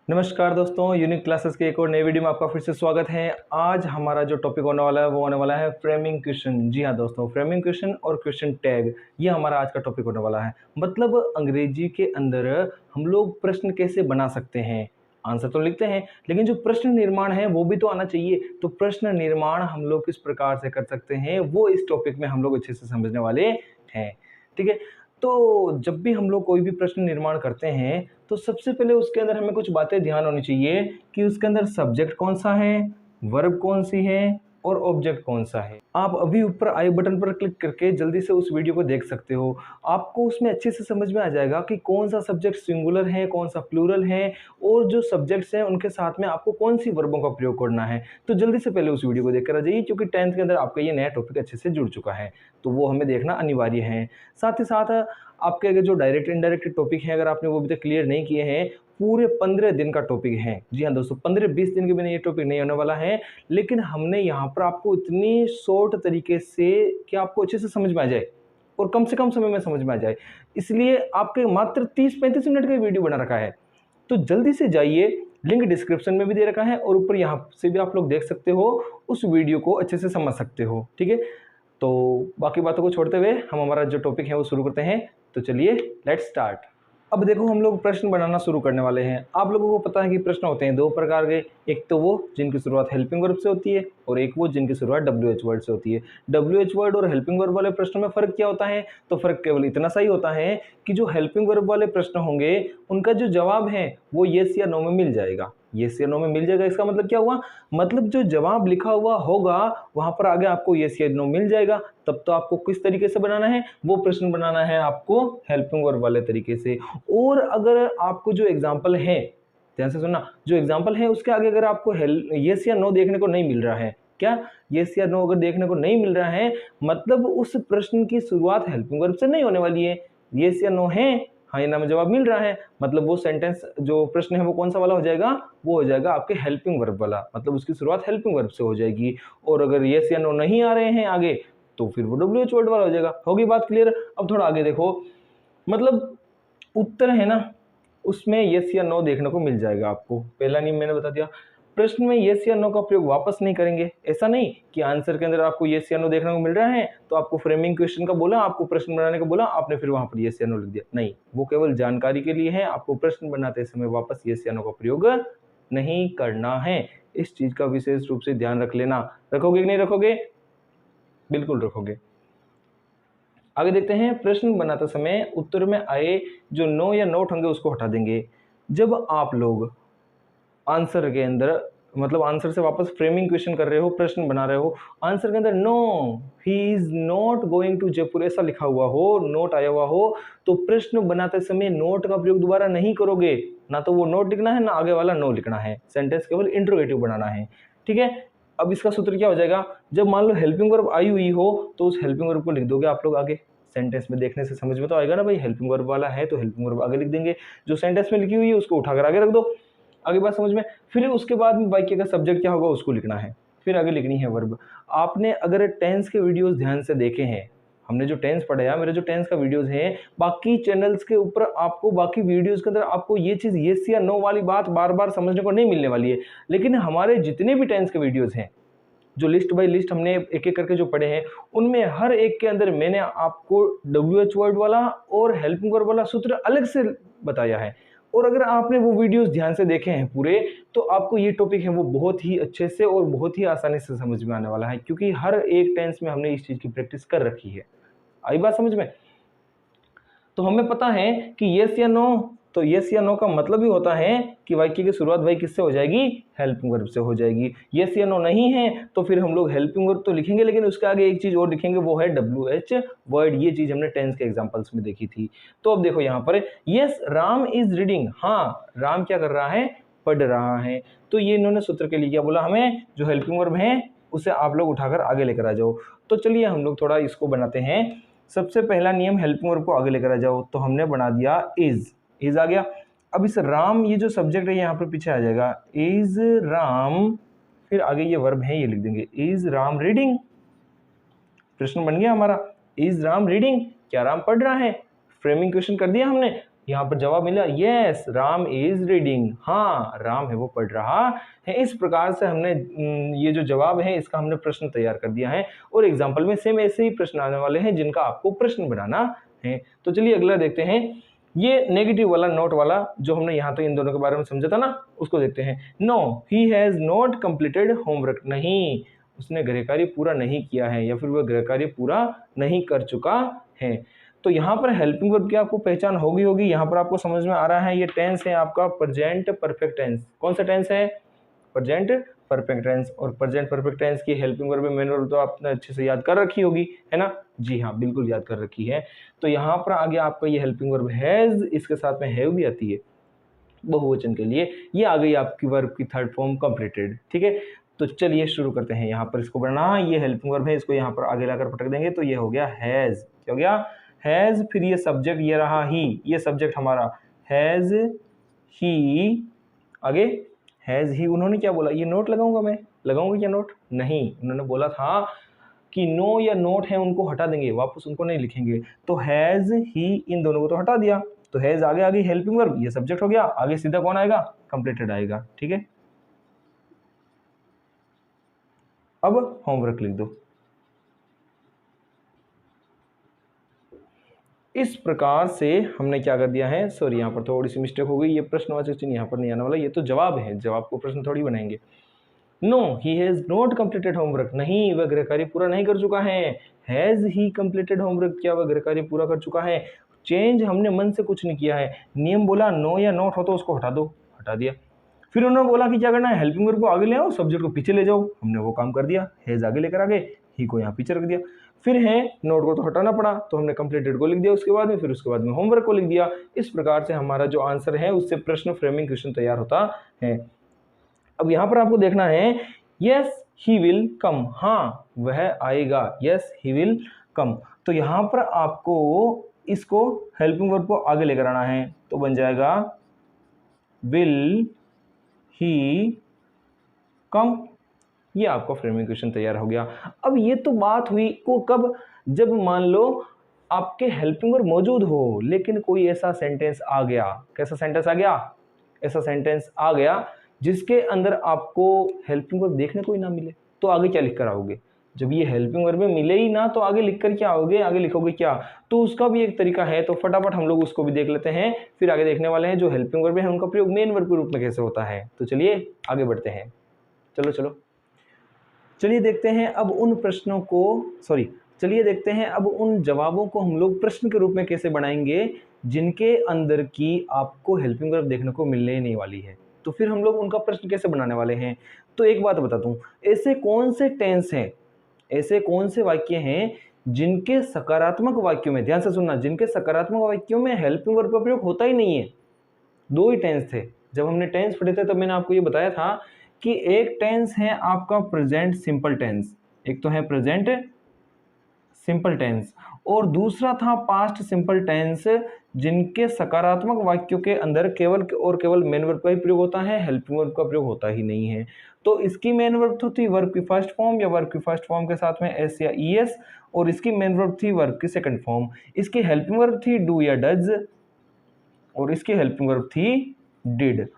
नमस्कार दोस्तों, unique classes के एक और नए वीडियो में आपका फिर से स्वागत है। आज हमारा जो टॉपिक होने वाला है वो होने वाला है फ्रेमिंग क्वेश्चन। जी हाँ दोस्तों, फ्रेमिंग क्वेश्चन और क्वेश्चन टैग, ये हमारा आज का टॉपिक होने वाला है। मतलब अंग्रेजी के अंदर हम लोग प्रश्न कैसे बना सकते हैं। आंसर तो लिखते हैं, लेकिन जो प्रश्न निर्माण है वो भी तो आना चाहिए। तो प्रश्न निर्माण हम लोग किस प्रकार से कर सकते हैं वो इस टॉपिक में हम लोग अच्छे से समझने वाले हैं। ठीक है, तो जब भी हम लोग कोई भी प्रश्न निर्माण करते हैं तो सबसे पहले उसके अंदर हमें कुछ बातें ध्यान होनी चाहिए कि उसके अंदर सब्जेक्ट कौन सा है, वर्ब कौन सी है और ऑब्जेक्ट कौन सा है। आप अभी ऊपर आई बटन पर क्लिक करके जल्दी से उस वीडियो को देख सकते हो। आपको उसमें अच्छे से समझ में आ जाएगा कि कौन सा सब्जेक्ट सिंगुलर है, कौन सा प्लूरल है और जो सब्जेक्ट्स हैं उनके साथ में आपको कौन सी वर्बों का प्रयोग करना है। तो जल्दी से पहले उस वीडियो को देखकर आ जाइए, क्योंकि 10th के अंदर आपका ये नया टॉपिक अच्छे से जुड़ चुका है, तो वो हमें देखना अनिवार्य है। साथ ही साथ आपके अगर जो डायरेक्ट इनडायरेक्ट टॉपिक है, अगर आपने वो अभी तक क्लियर नहीं किए हैं, पूरे 15 दिन का टॉपिक है। जी हाँ दोस्तों, 15-20 दिन के बिना ये टॉपिक नहीं होने वाला है, लेकिन हमने यहाँ पर आपको इतनी शॉर्ट तरीके से कि आपको अच्छे से समझ में आ जाए और कम से कम समय में समझ में आ जाए, इसलिए आपके मात्र 30-35 मिनट का वीडियो बना रखा है। तो जल्दी से जाइए, लिंक डिस्क्रिप्शन में भी दे रखा है और ऊपर यहाँ से भी आप लोग देख सकते हो, उस वीडियो को अच्छे से समझ सकते हो। ठीक है, तो बाकी बातों को छोड़ते हुए हम हमारा जो टॉपिक है वो शुरू करते हैं। तो चलिए लेट्स स्टार्ट। अब देखो, हम लोग प्रश्न बनाना शुरू करने वाले हैं। आप लोगों को पता है कि प्रश्न होते हैं दो प्रकार के, एक तो वो जिनकी शुरुआत हेल्पिंग वर्ब से होती है और एक वो जिनकी शुरुआत WH वर्ड से होती है। WH वर्ड और हेल्पिंग वर्ब वाले प्रश्न में फ़र्क क्या होता है? तो फ़र्क केवल इतना सा ही होता है कि जो हेल्पिंग वर्ब वाले प्रश्न होंगे उनका जो जवाब है वो येस या नो में मिल जाएगा। येस या नो में मिल जाएगा, इसका मतलब क्या हुआ? मतलब जो जवाब लिखा हुआ होगा वहां पर आगे आपको येस या नो मिल जाएगा। तब तो आपको किस तरीके से बनाना है, वो प्रश्न बनाना है आपको हेल्पिंग वर्ब वाले तरीके से। और अगर आपको जो एग्जाम्पल है, ध्यान से सुनना, जो एग्जाम्पल है उसके आगे अगर आपको येस या नो देखने को नहीं मिल रहा है, क्या येस या नो अगर देखने को नहीं मिल रहा है, मतलब उस प्रश्न की शुरुआत हेल्पिंग वर्ब से नहीं होने वाली है। येस या नो है, हाँ या ना में जवाब मिल रहा है, मतलब वो सेंटेंस जो प्रश्न है वो कौन सा वाला हो जाएगा? वो हो जाएगा आपके हेल्पिंग वर्ब वाला, मतलब उसकी शुरुआत हेल्पिंग वर्ब से हो जाएगी। और अगर येस या नो नहीं आ रहे हैं आगे, तो फिर वो WH वर्ड वाला हो जाएगा। होगी बात क्लियर? अब थोड़ा आगे देखो, मतलब उत्तर है ना, उसमें येस या नो देखने को मिल जाएगा आपको। पहला नियम मैंने बता दिया, प्रश्न में येस या नो का प्रयोग वापस नहीं करेंगे। ऐसा नहीं कि आंसर के अंदर आपको येस या नो देखने को मिल रहा है तो आपको फ्रेमिंग क्वेश्चन का बोला, आपको प्रश्न बनाने का बोला, आपने फिर वहां पर येस या नो लिख दिया। नहीं, वो केवल जानकारी के लिए है। आपको प्रश्न बनाते समय वापस येस या नो का प्रयोग नहीं करना है। इस चीज का विशेष रूप से ध्यान रख लेना। रखोगे कि नहीं रखोगे? बिल्कुल रखोगे। आगे देखते हैं, प्रश्न बनाते समय उत्तर में आए जो नो या नोट होंगे उसको हटा देंगे। जब आप लोग आंसर के अंदर, मतलब आंसर से वापस फ्रेमिंग क्वेश्चन कर रहे हो, प्रश्न बना रहे हो, आंसर के अंदर no he is not going to Jaipur ऐसा लिखा हुआ हो, नोट आया हुआ हो, तो प्रश्न बनाते समय नोट का प्रयोग दोबारा नहीं करोगे। ना तो वो नोट लिखना है, ना आगे वाला नो लिखना है, सेंटेंस केवल इंट्रोगेटिव बनाना है। ठीक है, अब इसका सूत्र क्या हो जाएगा? जब मान लो हेल्पिंग वर्ब आई हुई हो तो उस हेल्पिंग वर्ब को लिख दोगे आप लोग आगे। सेंटेंस में देखने से समझ में तो आएगा ना भाई, हेल्पिंग वर्ब वाला है तो हेल्पिंग वर्ब आगे लिख देंगे, जो सेंटेंस में लिखी हुई है उसको उठाकर आगे रख दो। आगे बात समझ में? फिर उसके बाद में वाक्य का सब्जेक्ट क्या होगा उसको लिखना है, फिर आगे लिखनी है वर्ब। आपने अगर टेंस के वीडियोस ध्यान से देखे हैं, हमने जो टेंस पढ़ाया, मेरे जो टेंस का वीडियोस है बाकी चैनल्स के ऊपर, आपको बाकी वीडियोस के अंदर आपको ये चीज़ येस या नो वाली बात बार बार समझने को नहीं मिलने वाली है। लेकिन हमारे जितने भी टेंस के वीडियोस हैं, जो लिस्ट बाय लिस्ट हमने एक एक करके जो पढ़े हैं, उनमें हर एक के अंदर मैंने आपको WH वर्ड वाला और हेल्पिंग वर्ब वाला सूत्र अलग से बताया है। और अगर आपने वो वीडियोस ध्यान से देखे हैं पूरे, तो आपको ये टॉपिक है वो बहुत ही अच्छे से और बहुत ही आसानी से समझ में आने वाला है, क्योंकि हर एक टेंस में हमने इस चीज़ की प्रैक्टिस कर रखी है। आई बात समझ में? तो हमें पता है कि येस या नो, तो येस या नो का मतलब ही होता है कि वाक्य की शुरुआत भाई किससे हो जाएगी? हेल्पिंग वर्ब से हो जाएगी। येस या नो नहीं है तो फिर हम लोग हेल्पिंग वर्ब तो लिखेंगे, लेकिन उसके आगे एक चीज और लिखेंगे, वो है WH वर्ड। ये चीज हमने टेंस के एग्जांपल्स में देखी थी। तो अब देखो यहाँ पर, यस राम इज रीडिंग, हाँ राम क्या कर रहा है? पढ़ रहा है। तो ये इन्होंने सूत्र के लिए क्या बोला हमें? जो हेल्पिंग वर्ब है उसे आप लोग उठाकर आगे लेकर आ जाओ। तो चलिए हम लोग थोड़ा इसको बनाते हैं। सबसे पहला नियम, हेल्पिंग वर्ब को आगे लेकर आ जाओ, तो हमने बना दिया इज आ गया। अब इस राम, ये जो सब्जेक्ट है यहाँ पर पीछे आ जाएगा, इज राम, फिर आगे ये वर्ब है ये लिख देंगे, इज राम रीडिंग। प्रश्न बन गया हमारा, इज राम रीडिंग, क्या राम पढ़ रहा है? फ्रेमिंग क्वेश्चन कर दिया हमने। यहाँ पर जवाब मिला यस राम इज रीडिंग, हाँ राम है वो पढ़ रहा है। इस प्रकार से हमने ये जो जवाब है इसका हमने प्रश्न तैयार कर दिया है और एग्जाम्पल में सेम ऐसे ही प्रश्न आने वाले हैं जिनका आपको प्रश्न बनाना है। तो चलिए अगला देखते हैं, ये नेगेटिव वाला नोट वाला जो हमने यहाँ तो इन दोनों के बारे में समझा था ना, उसको देखते हैं। No he has not completed homework, नहीं उसने गृह कार्य पूरा नहीं किया है या फिर वह गृह कार्य पूरा नहीं कर चुका है। तो यहाँ पर हेल्पिंग वर्ब की आपको पहचान होगी। यहाँ पर आपको समझ में आ रहा है, ये टेंस है आपका प्रेजेंट परफेक्ट टेंस। कौन सा टेंस है? Present perfect tense. और प्रेजेंट परफेक्ट टेंस की हेल्पिंग वर्ब मेन वर्ब तो आपने अच्छे से याद कर रखी होगी, है ना? जी हाँ, बिल्कुल याद कर रखी है। तो यहाँ पर आगे आपका ये हेल्पिंग वर्ब हैज, इसके साथ में हैव भी आती है बहुवचन के लिए। ये आ गई आपकी वर्ब की थर्ड फॉर्म कंप्लीटेड। ठीक है, तो चलिए शुरू करते हैं। यहाँ पर इसको बढ़ना, ये हेल्पिंग वर्ब है, इसको यहाँ पर आगे लाकर पटक देंगे तो ये हो गया हैज। क्या हो गया? हैज। फिर ये सब्जेक्ट ये रहा ही, ये सब्जेक्ट हमारा हैज ही। आगे हैज ही, उन्होंने क्या बोला? ये नोट लगाऊंगा, मैं लगाऊंगा क्या नोट? नहीं, उन्होंने बोला था कि नो या नोट है उनको हटा देंगे, वापस उनको नहीं लिखेंगे। तो हैज ही, इन दोनों को तो हटा दिया, तो हैज आगे आ गई हेल्पिंग वर्ब, ये सब्जेक्ट हो गया। आगे सीधा कौन आएगा? कंप्लीटेड आएगा। ठीक है, अब होमवर्क लिख दो। इस प्रकार से हमने क्या कर दिया है, सॉरी यहाँ पर थोड़ी सी मिस्टेक हो गई, ये प्रश्नवाचक चिन्ह यहाँ पर नहीं आने वाला, ये तो जवाब है, जवाब को प्रश्न थोड़ी बनाएंगे। No he has not completed homework, नहीं वह गृह कार्य पूरा नहीं कर चुका है। हैज ही कंप्लीटेड होमवर्क, क्या वह गृह कार्य पूरा कर चुका है? चेंज हमने मन से कुछ नहीं किया है, नियम बोला नो या नोट हो तो उसको हटा दो, हटा दिया। फिर उन्होंने बोला कि क्या करना है, हेल्पिंग वर्ब को आगे ले आओ, सब्जेक्ट को पीछे ले जाओ, हमने वो काम कर दिया, हैज आगे लेकर आ गए, ही को यहाँ पीछे रख दिया। फिर है नोट को तो हटाना पड़ा, तो हमने कंप्लीटेड को लिख दिया उसके बाद में, फिर उसके बाद में होमवर्क को लिख दिया। इस प्रकार से हमारा जो आंसर है उससे प्रश्न फ्रेमिंग क्वेश्चन तैयार होता है। अब यहाँ पर आपको देखना है, यस ही विल कम, हाँ वह आएगा, यस ही विल कम। तो यहाँ पर आपको इसको हेल्पिंग वर्ब को आगे लेकर आना है, तो बन जाएगा विल ही कम। ये आपका फ्रेमिंग क्वेश्चन तैयार हो गया। अब ये तो बात हुई को कब, जब मान लो आपके हेल्पिंग वर्ब मौजूद हो लेकिन कोई ऐसा सेंटेंस आ गया। कैसा सेंटेंस आ गया? ऐसा सेंटेंस आ गया जिसके अंदर आपको हेल्पिंग वर्ब देखने को ही ना मिले, तो आगे क्या लिख कर आओगे? जब ये हेल्पिंग वर्ब मिले ही ना तो आगे लिख कर क्या आओगे? आगे लिखोगे क्या? तो उसका भी एक तरीका है, तो फटाफट हम लोग उसको भी देख लेते हैं, फिर आगे देखने वाले हैं जो हेल्पिंग वर्ब है उनका प्रयोग मेन वर्ब के रूप में कैसे होता है। तो चलिए आगे बढ़ते हैं। चलो चलिए देखते हैं अब उन प्रश्नों को, चलिए देखते हैं अब उन जवाबों को हम लोग प्रश्न के रूप में कैसे बनाएंगे जिनके अंदर की आपको हेल्पिंग वर्ब देखने को मिलने ही नहीं वाली है। तो फिर हम लोग उनका प्रश्न कैसे बनाने वाले हैं? तो एक बात बताता हूँ, ऐसे कौन से टेंस हैं, ऐसे कौन से वाक्य हैं जिनके सकारात्मक वाक्यों में, ध्यान से सुनना, जिनके सकारात्मक वाक्यों में हेल्पिंग वर्ब का प्रयोग होता ही नहीं है। दो ही टेंस थे, जब हमने टेंस पढ़े थे तब मैंने आपको ये बताया था कि एक टेंस है आपका प्रेजेंट सिंपल टेंस, एक तो है प्रेजेंट सिंपल टेंस और दूसरा था पास्ट सिंपल टेंस, जिनके सकारात्मक वाक्यों के अंदर केवल और केवल मेन वर्ब का ही प्रयोग होता है, हेल्पिंग वर्ब का प्रयोग होता ही नहीं है। तो इसकी मेन वर्ब तो थी वर्ब की फर्स्ट फॉर्म या वर्ब की फर्स्ट फॉर्म के साथ में एस या ई एस, और इसकी मेन वर्ब थी वर्ब की सेकंड फॉर्म। इसकी हेल्पिंग वर्ब थी डू या डज और इसकी हेल्पिंग वर्ब थी डिड।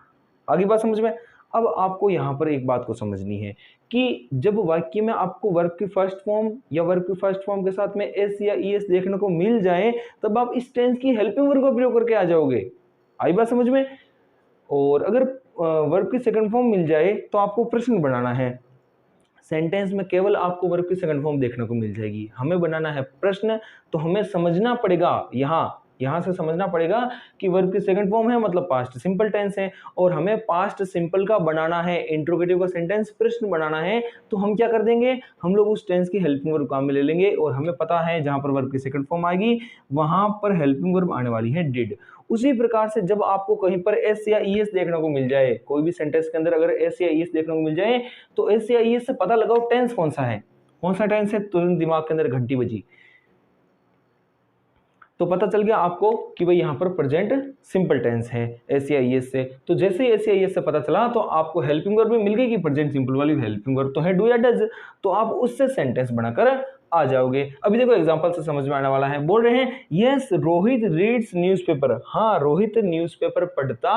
आगे बात समझ में? अब आपको यहाँ पर एक बात को समझनी है कि जब वाक्य में आपको वर्ब की फर्स्ट फॉर्म या वर्ब की फर्स्ट फॉर्म के साथ में एस या ई एस देखने को मिल जाए तब आप इस टेंस की हेल्पिंग वर्ब का प्रयोग करके आ जाओगे। आई बात समझ में? और अगर वर्ब की सेकंड फॉर्म मिल जाए तो आपको प्रश्न बनाना है, सेंटेंस में केवल आपको वर्ब की सेकंड फॉर्म देखने को मिल जाएगी, हमें बनाना है प्रश्न। तो हमें समझना पड़ेगा, यहाँ से समझना पड़ेगा कि वर्ब की सेकंड फॉर्म है मतलब पास्ट सिंपल टेंस है, और हमें पास्ट सिंपल का बनाना है, इंट्रोगेटिव का सेंटेंस प्रश्न बनाना है। तो हम क्या कर देंगे, हम लोग उस टेंस की हेल्पिंग वर्ब काम में ले लेंगे, और हमें पता है जहां पर वर्ब की सेकंड फॉर्म आएगी वहां पर हेल्पिंग वर्ब आने वाली है डिड। उसी प्रकार से जब आपको कहीं पर एस या ई एस देखने को मिल जाए, कोई भी सेंटेंस के अंदर अगर एस या ई एस देखने को मिल जाए तो एस या ई एस से पता लगाओ टेंस कौन सा है, कौन सा टेंस है, तुरंत दिमाग के अंदर घंटी बजी, तो पता चल गया आपको कि भाई यहाँ पर प्रेजेंट सिंपल टेंस है एस या ई एस से। तो जैसे ही एस या ई एस से पता चला तो आपको हेल्पिंग वर्ब भी मिल गई कि प्रेजेंट सिंपल वाली हेल्पिंग वर्ब तो है डू या डज, तो आप उससे सेंटेंस बनाकर आ जाओगे। अभी देखो एग्जांपल से समझ में आने वाला है। बोल रहे हैं यस रोहित रीड्स न्यूज़पेपर, हाँ रोहित न्यूज़पेपर पढ़ता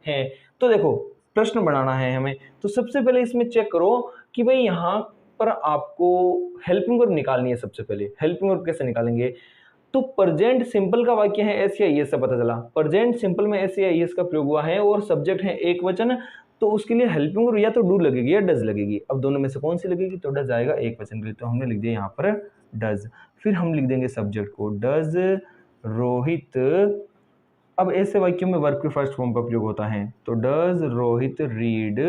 है। तो देखो प्रश्न बनाना है हमें, तो सबसे पहले इसमें चेक करो कि भाई यहाँ पर आपको हेल्पिंग वर्ब निकालनी है। सबसे पहले हेल्पिंग वर्ब कैसे निकालेंगे, तो प्रेजेंट सिंपल का वाक्य है एस या ईएस से पता चला, प्रेजेंट सिंपल में एस या ईएस का प्रयोग हुआ है और सब्जेक्ट है एक वचन, तो उसके लिए हेल्पिंग वर्ब या तो डू लगेगी या डज लगेगी। अब दोनों में से कौन सी लगेगी, तो डज आएगा एक वचन के लिए, तो हमने लिख दिया यहाँ पर डज। फिर हम लिख देंगे सब्जेक्ट को, डज रोहित। अब ऐसे वाक्यों में वर्ब के फर्स्ट फॉर्म का प्रयोग होता है, तो डज रोहित रीड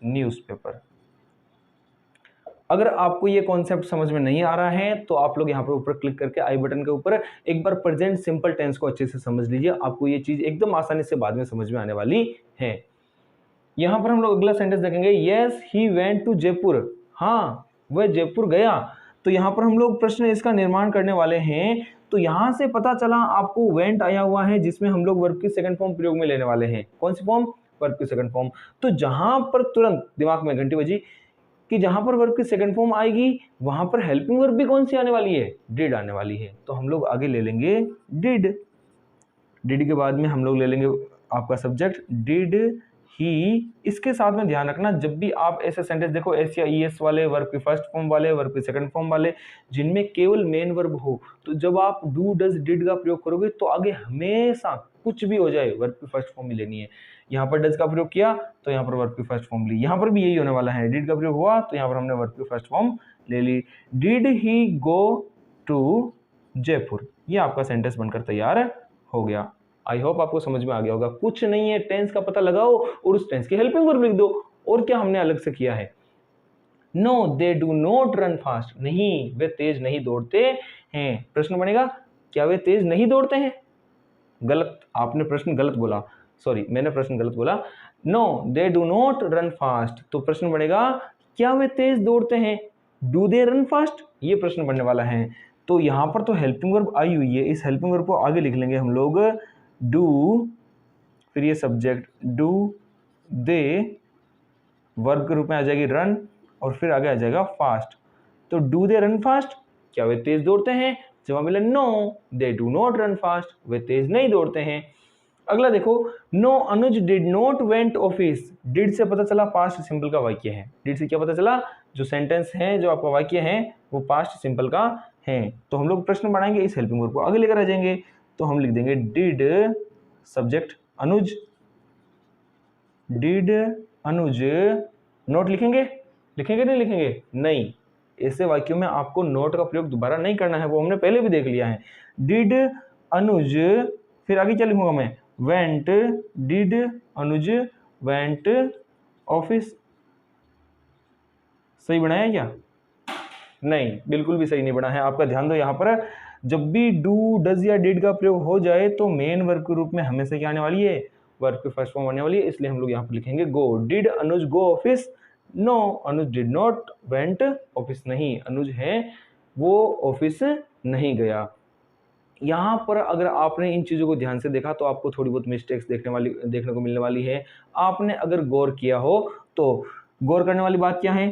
न्यूज़पेपर। अगर आपको ये कॉन्सेप्ट समझ में नहीं आ रहा है तो आप लोग यहाँ पर ऊपर क्लिक करके आई बटन के ऊपर एक बार प्रेजेंट सिंपल टेंस को अच्छे से समझ लीजिए, आपको ये चीज एकदम आसानी से बाद में समझ में आने वाली है। यहाँ पर हम लोग अगला सेंटेंस देखेंगे, yes he went to Jaipur, हाँ वह जयपुर गया। तो यहाँ पर हम लोग प्रश्न इसका निर्माण करने वाले हैं। तो यहाँ से पता चला आपको वेंट आया हुआ है, जिसमें हम लोग वर्ब की सेकंड फॉर्म प्रयोग में लेने वाले हैं। कौन सी फॉर्म, वर्ब की सेकंड फॉर्म। तो जहां पर तुरंत दिमाग में घंटी बजी कि जहां पर वर्ब की सेकंड फॉर्म आएगी वहां पर हेल्पिंग वर्ब भी कौन सी आने वाली है, डिड आने वाली है। तो हम लोग आगे ले लेंगे डिड। डिड के बाद में हम लोग ले लेंगे आपका सब्जेक्ट डिड ही। इसके साथ में ध्यान रखना, जब भी आप ऐसे सेंटेंस देखो एस या ईएस वाले, वर्ब की फर्स्ट फॉर्म वाले, वर्ब की सेकंड फॉर्म वाले, जिनमें केवल मेन वर्ब हो, तो जब आप डू डज डिड का प्रयोग करोगे तो आगे हमेशा कुछ भी हो जाए वर्ब की फर्स्ट फॉर्म ही लेनी है। यहाँ पर डज का प्रयोग किया तो यहाँ पर वर्ब की फर्स्ट फॉर्म ली, यहाँ पर भी यही होने वाला है। डिड का प्रयोग हुआ तो यहाँ पर हमने वर्ब की फर्स्ट फॉर्म ले ली। Did he go to Jaipur, ये आपका सेंटेंस बनकर तैयार हो गया। आई होप आपको समझ में आ गया होगा। कुछ नहीं है, टेंस का पता लगाओ और उस टेंस की हेल्पिंग वर्ब लिख दो। और क्या हमने अलग से किया है, no they do not run fast, नहीं वे तेज नहीं दौड़ते हैं। प्रश्न बनेगा क्या वे तेज नहीं दौड़ते हैं, गलत, आपने प्रश्न गलत बोला, सॉरी मैंने प्रश्न गलत बोला। No they do not run fast, तो प्रश्न बनेगा क्या वे तेज दौड़ते हैं, डू दे रन फास्ट, ये प्रश्न बनने वाला है। तो यहाँ पर तो हेल्पिंग वर्ब आई हुई है, इस हेल्पिंग वर्ब को आगे लिख लेंगे हम लोग डू, फिर ये सब्जेक्ट डू दे, वर्ब के रूप में आ जाएगी रन, और फिर आगे आ जाएगा फास्ट। तो डू दे रन फास्ट, क्या वे तेज दौड़ते हैं, जवाब मिला no they do not run fast, वे तेज नहीं दौड़ते हैं। अगला देखो, no Anuj did not went office. Did से पता चला पास्ट सिंपल का वाक्य है। डिड से क्या पता चला, जो सेंटेंस है, जो आपका वाक्य है वो पास्ट सिंपल का है। तो हम लोग प्रश्न बनाएंगे, इस हेल्पिंग वर्ब को आगे लेकर आ जाएंगे। तो हम लिख देंगे did subject Anuj, did Anuj note लिखेंगे, लिखेंगे नहीं लिखेंगे, नहीं, ऐसे वाक्यों में आपको नोट का प्रयोग दोबारा नहीं करना है, वो हमने पहले भी देख लिया है। डिड अनुज, फिर आगे क्या लिखूंगा मैं, went, did Anuj went office. सही बनाया क्या, नहीं बिल्कुल भी सही नहीं बना है। आपका ध्यान दो, यहाँ पर जब भी डू डज या डिड का प्रयोग हो जाए तो मेन वर्ब के रूप में हमेशा क्या आने वाली है, वर्ब की फर्स्ट फॉर्म आने वाली है। इसलिए हम लोग यहाँ पर लिखेंगे go. Did Anuj go office, no Anuj did not went office, नहीं अनुज है वो ऑफिस नहीं गया। यहाँ पर अगर आपने इन चीज़ों को ध्यान से देखा तो आपको थोड़ी बहुत मिस्टेक्स देखने को मिलने वाली है। आपने अगर गौर किया हो तो गौर करने वाली बात क्या है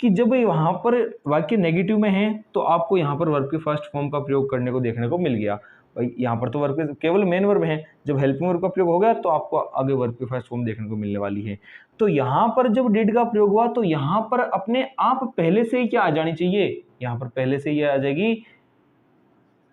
कि जब वहाँ पर वाक्य नेगेटिव में है तो आपको यहाँ पर वर्ब के फर्स्ट फॉर्म का प्रयोग करने को देखने को मिल गया। भाई यहाँ पर तो वर्ब के केवल मेन वर्ब है, जब हेल्पिंग वर्ब का प्रयोग हो गया तो आपको आगे वर्ब की फर्स्ट फॉर्म देखने को मिलने वाली है। तो यहाँ पर जब डिड का प्रयोग हुआ तो यहाँ पर अपने आप पहले से ही क्या आ जानी चाहिए, यहाँ पर पहले से ही आ जाएगी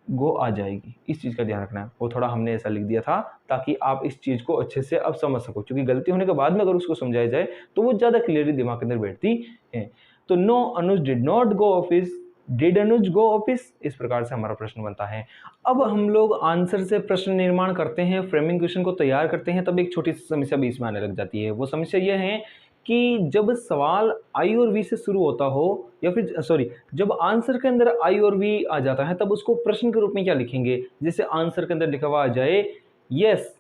गो आ जाएगी। इस चीज़ का ध्यान रखना है, वो थोड़ा हमने ऐसा लिख दिया था ताकि आप इस चीज़ को अच्छे से अब समझ सको, क्योंकि गलती होने के बाद में अगर उसको समझाया जाए तो वो ज़्यादा क्लियरली दिमाग के अंदर बैठती है। तो no Anuj did not go office, did Anuj go office, इस प्रकार से हमारा प्रश्न बनता है। अब हम लोग आंसर से प्रश्न निर्माण करते हैं, फ्रेमिंग क्वेश्चन को तैयार करते हैं, तब एक छोटी सी समस्या बीच में आने लग जाती है। वो समस्या यह है कि जब सवाल आई और वी से शुरू होता हो, या फिर सॉरी जब आंसर के अंदर आई और वी आ जाता है तब उसको प्रश्न के रूप में क्या लिखेंगे। जैसे आंसर के अंदर लिखा हुआ आ जाए yes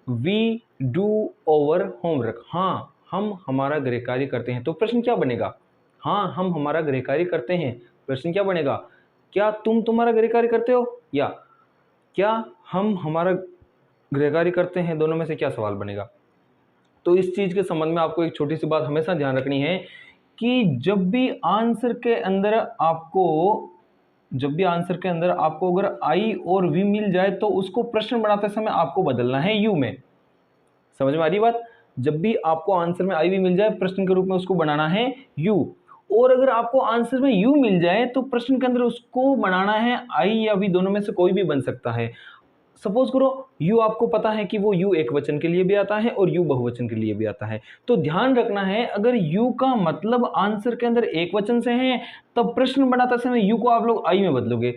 we do over homework, हाँ हम हमारा गृह कार्य करते हैं, तो प्रश्न क्या बनेगा, हाँ हम हमारा गृह कार्य करते हैं। प्रश्न क्या बनेगा, क्या तुम तुम्हारा गृह कार्य करते हो, या क्या हम हमारा गृह कार्य करते हैं, दोनों में से क्या सवाल बनेगा। तो इस चीज़ के संबंध में आपको एक छोटी सी बात हमेशा ध्यान रखनी है कि जब भी आंसर के अंदर आपको अगर आई और वी मिल जाए तो उसको प्रश्न बनाते समय आपको बदलना है यू में। समझ में आ रही बात? जब भी आपको आंसर में आई वी मिल जाए प्रश्न के रूप में उसको बनाना है यू, और अगर आपको आंसर में यू मिल जाए तो प्रश्न के अंदर उसको बनाना है आई या वी, दोनों में से कोई भी बन सकता है। सपोज करो यू आपको पता है कि वो यू एक वचन के लिए भी आता है और यू बहुवचन के लिए भी आता है, तो ध्यान रखना है अगर यू का मतलब आंसर के अंदर एक वचन से है तब प्रश्न बनाते समय यू को आप लोग आई में बदलोगे,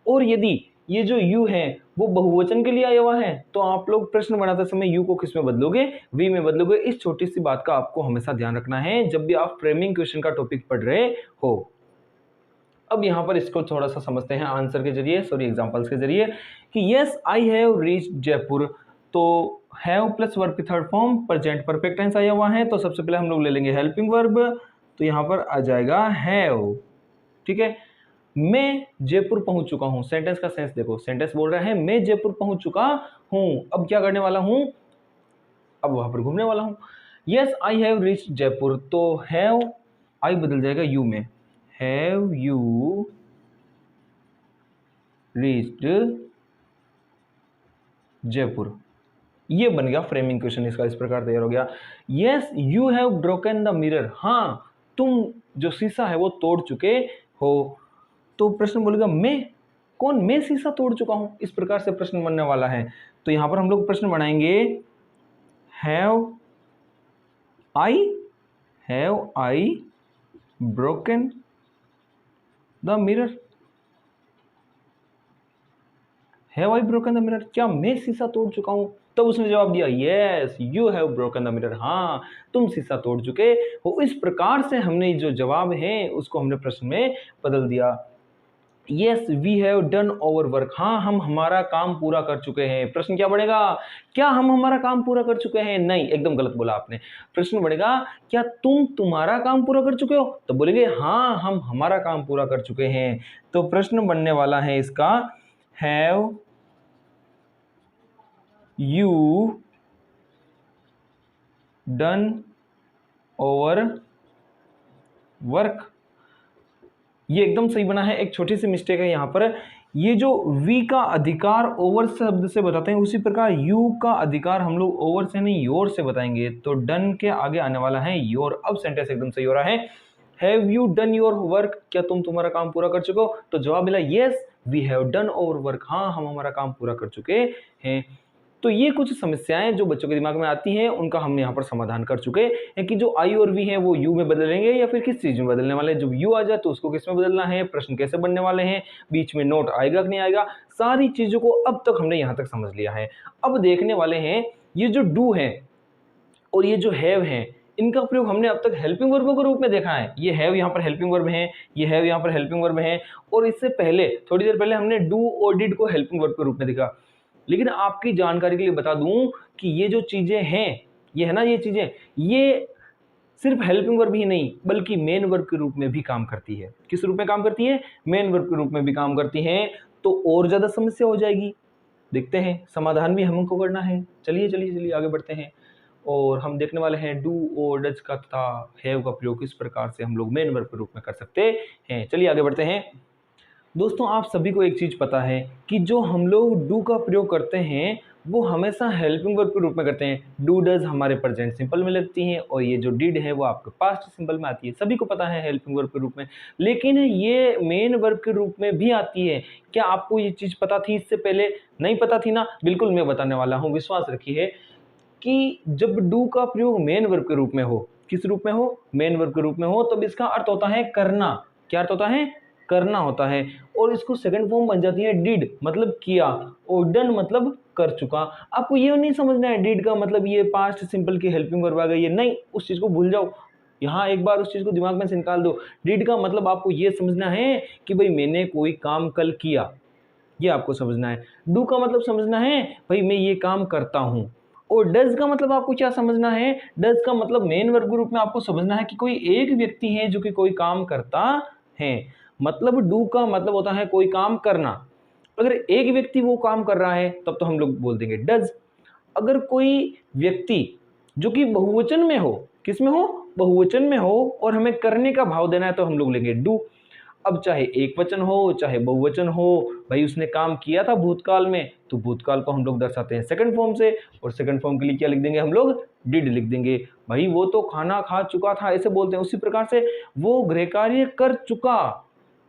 और यदि ये जो यू है वो बहुवचन के लिए आया हुआ है तो आप लोग प्रश्न बनाते समय यू को किस में बदलोगे? वी में बदलोगे। इस छोटी सी बात का आपको हमेशा ध्यान रखना है जब भी आप फ्रेमिंग क्वेश्चन का टॉपिक पढ़ रहे हो। अब यहाँ पर इसको थोड़ा सा समझते हैं आंसर के जरिए, एग्जांपल्स के जरिए, कि yes I have reached Jaipur, तो हैव प्लस वर्ब की third form present perfect tense आया हुआ है, तो सबसे पहले हम लोग ले लेंगे हेल्पिंग वर्ब, तो यहाँ पर आ जाएगा हैव। ठीक है, मैं जयपुर पहुंच चुका हूं, सेंटेंस का सेंस देखो, सेंटेंस बोल रहा है मैं जयपुर पहुंच चुका हूं, अब क्या करने वाला हूं? अब वहां पर घूमने वाला हूं। Yes I have reached Jaipur, तो हैव आई बदल जाएगा यू में, हैव यू रीच्ड जयपुर, ये बन गया फ्रेमिंग क्वेश्चन, इसका इस प्रकार तैयार हो गया। Yes you have broken the mirror, हाँ तुम जो शीशा है वो तोड़ चुके हो, तो प्रश्न बोलेगा मैं शीशा तोड़ चुका हूं, इस प्रकार से प्रश्न बनने वाला है। तो यहां पर हम लोग प्रश्न बनाएंगे have I broken the mirror, have I broken the mirror, क्या मैं शीशा तोड़ चुका हूं? तब उसने जवाब दिया yes you have broken the mirror, हाँ तुम शीशा तोड़ चुके हो। इस प्रकार से हमने जो जवाब है उसको हमने प्रश्न में बदल दिया। Yes we have done our work, हाँ हम हमारा काम पूरा कर चुके हैं। प्रश्न क्या बनेगा? क्या हम हमारा काम पूरा कर चुके हैं? नहीं, एकदम गलत बोला आपने। प्रश्न बनेगा क्या तुम तुम्हारा काम पूरा कर चुके हो? तो बोलेंगे हाँ हम हमारा काम पूरा कर चुके हैं। तो प्रश्न बनने वाला है इसका have you done over work, ये एकदम सही बना है। एक छोटी सी मिस्टेक है यहाँ पर, ये जो वी का अधिकार ओवर शब्द से बताते हैं उसी प्रकार यू का अधिकार हम लोग ओवर से नहीं योर से बताएंगे, तो डन के आगे आने वाला है योर। अब सेंटेंस एकदम सही हो रहा है, have you done your work, क्या तुम तुम्हारा काम पूरा कर चुके हो? तो जवाब मिला yes we have done our work, हाँ हम हमारा काम पूरा कर चुके हैं। तो ये कुछ समस्याएं जो बच्चों के दिमाग में आती हैं उनका हमने यहाँ पर समाधान कर चुके हैं कि जो आई और वी है वो यू में बदलेंगे या फिर किस चीज में बदलने वाले हैं। जब यू आ जाए तो उसको किस में बदलना है, प्रश्न कैसे बनने वाले हैं, बीच में नोट आएगा कि नहीं आएगा, सारी चीजों को अब तक हमने यहाँ तक समझ लिया है। अब देखने वाले हैं ये जो डू है और ये जो हैव है इनका प्रयोग हमने अब तक हेल्पिंग वर्ब के रूप में देखा है। ये हैव यहाँ पर हेल्पिंग वर्ब है, ये हैव यहाँ पर हेल्पिंग वर्ब है, और इससे पहले थोड़ी देर पहले हमने डू और डिड को हेल्पिंग वर्ब के रूप में देखा। लेकिन आपकी जानकारी के लिए बता दूं कि ये जो चीजें हैं, ये है ना, ये चीजें ये सिर्फ हेल्पिंग वर्ब ही नहीं बल्कि मेन वर्ब के रूप में भी काम करती है। किस रूप में काम करती है? मेन वर्ब के रूप में भी काम करती है। तो और ज्यादा समस्या हो जाएगी, देखते हैं, समाधान भी हमको करना है। चलिए चलिए चलिए आगे बढ़ते हैं और हम देखने वाले हैं डू और डज का तथा हैव का प्रयोग किस प्रकार से हम लोग मेन वर्ब के रूप में कर सकते हैं। चलिए आगे बढ़ते हैं। दोस्तों आप सभी को एक चीज़ पता है कि जो हम लोग डू का प्रयोग करते हैं वो हमेशा हेल्पिंग वर्ब के रूप में करते हैं। डू डज हमारे प्रेजेंट सिंपल में लगती हैं और ये जो डिड है वो आपके पास्ट सिंपल में आती है, सभी को पता है हेल्पिंग वर्ब के रूप में। लेकिन ये मेन वर्ब के रूप में भी आती है। क्या आपको ये चीज़ पता थी इससे पहले? नहीं पता थी ना? बिल्कुल मैं बताने वाला हूँ, विश्वास रखिए कि जब डू का प्रयोग मेन वर्ब के रूप में हो, किस रूप में हो? मेन वर्ब के रूप में हो, तब इसका अर्थ होता है करना। क्या अर्थ होता है? करना होता है। और इसको सेकंड फॉर्म बन जाती है डिड, मतलब किया, और डन मतलब कर चुका। आपको ये नहीं समझना है डिड का मतलब ये पास्ट सिंपल की हेल्पिंग वर्ब आ गई है, नहीं, उस चीज को भूल जाओ। यहाँ एक बार उस चीज को दिमाग में से निकाल दो। डिड का मतलब आपको ये समझना है कि भाई मैंने कोई काम कल किया, ये आपको समझना है। डू का मतलब समझना है भाई मैं ये काम करता हूं। और डज का मतलब आपको क्या समझना है? डज का मतलब मेन वर्ब के रूप में आपको समझना है कि कोई एक व्यक्ति है जो कि कोई काम करता है। मतलब डू का मतलब होता है कोई काम करना। अगर एक व्यक्ति वो काम कर रहा है तब तो हम लोग बोल देंगे डज। अगर कोई व्यक्ति जो कि बहुवचन में हो, किस में हो? बहुवचन में हो और हमें करने का भाव देना है तो हम लोग लेंगे डू। अब चाहे एक वचन हो चाहे बहुवचन हो, भाई उसने काम किया था भूतकाल में तो भूतकाल को हम लोग दर्शाते हैं सेकंड फॉर्म से, और सेकंड फॉर्म के लिए क्या लिख देंगे हम लोग, डिड लिख देंगे। भाई वो तो खाना खा चुका था ऐसे बोलते हैं, उसी प्रकार से वो गृह कार्य कर चुका,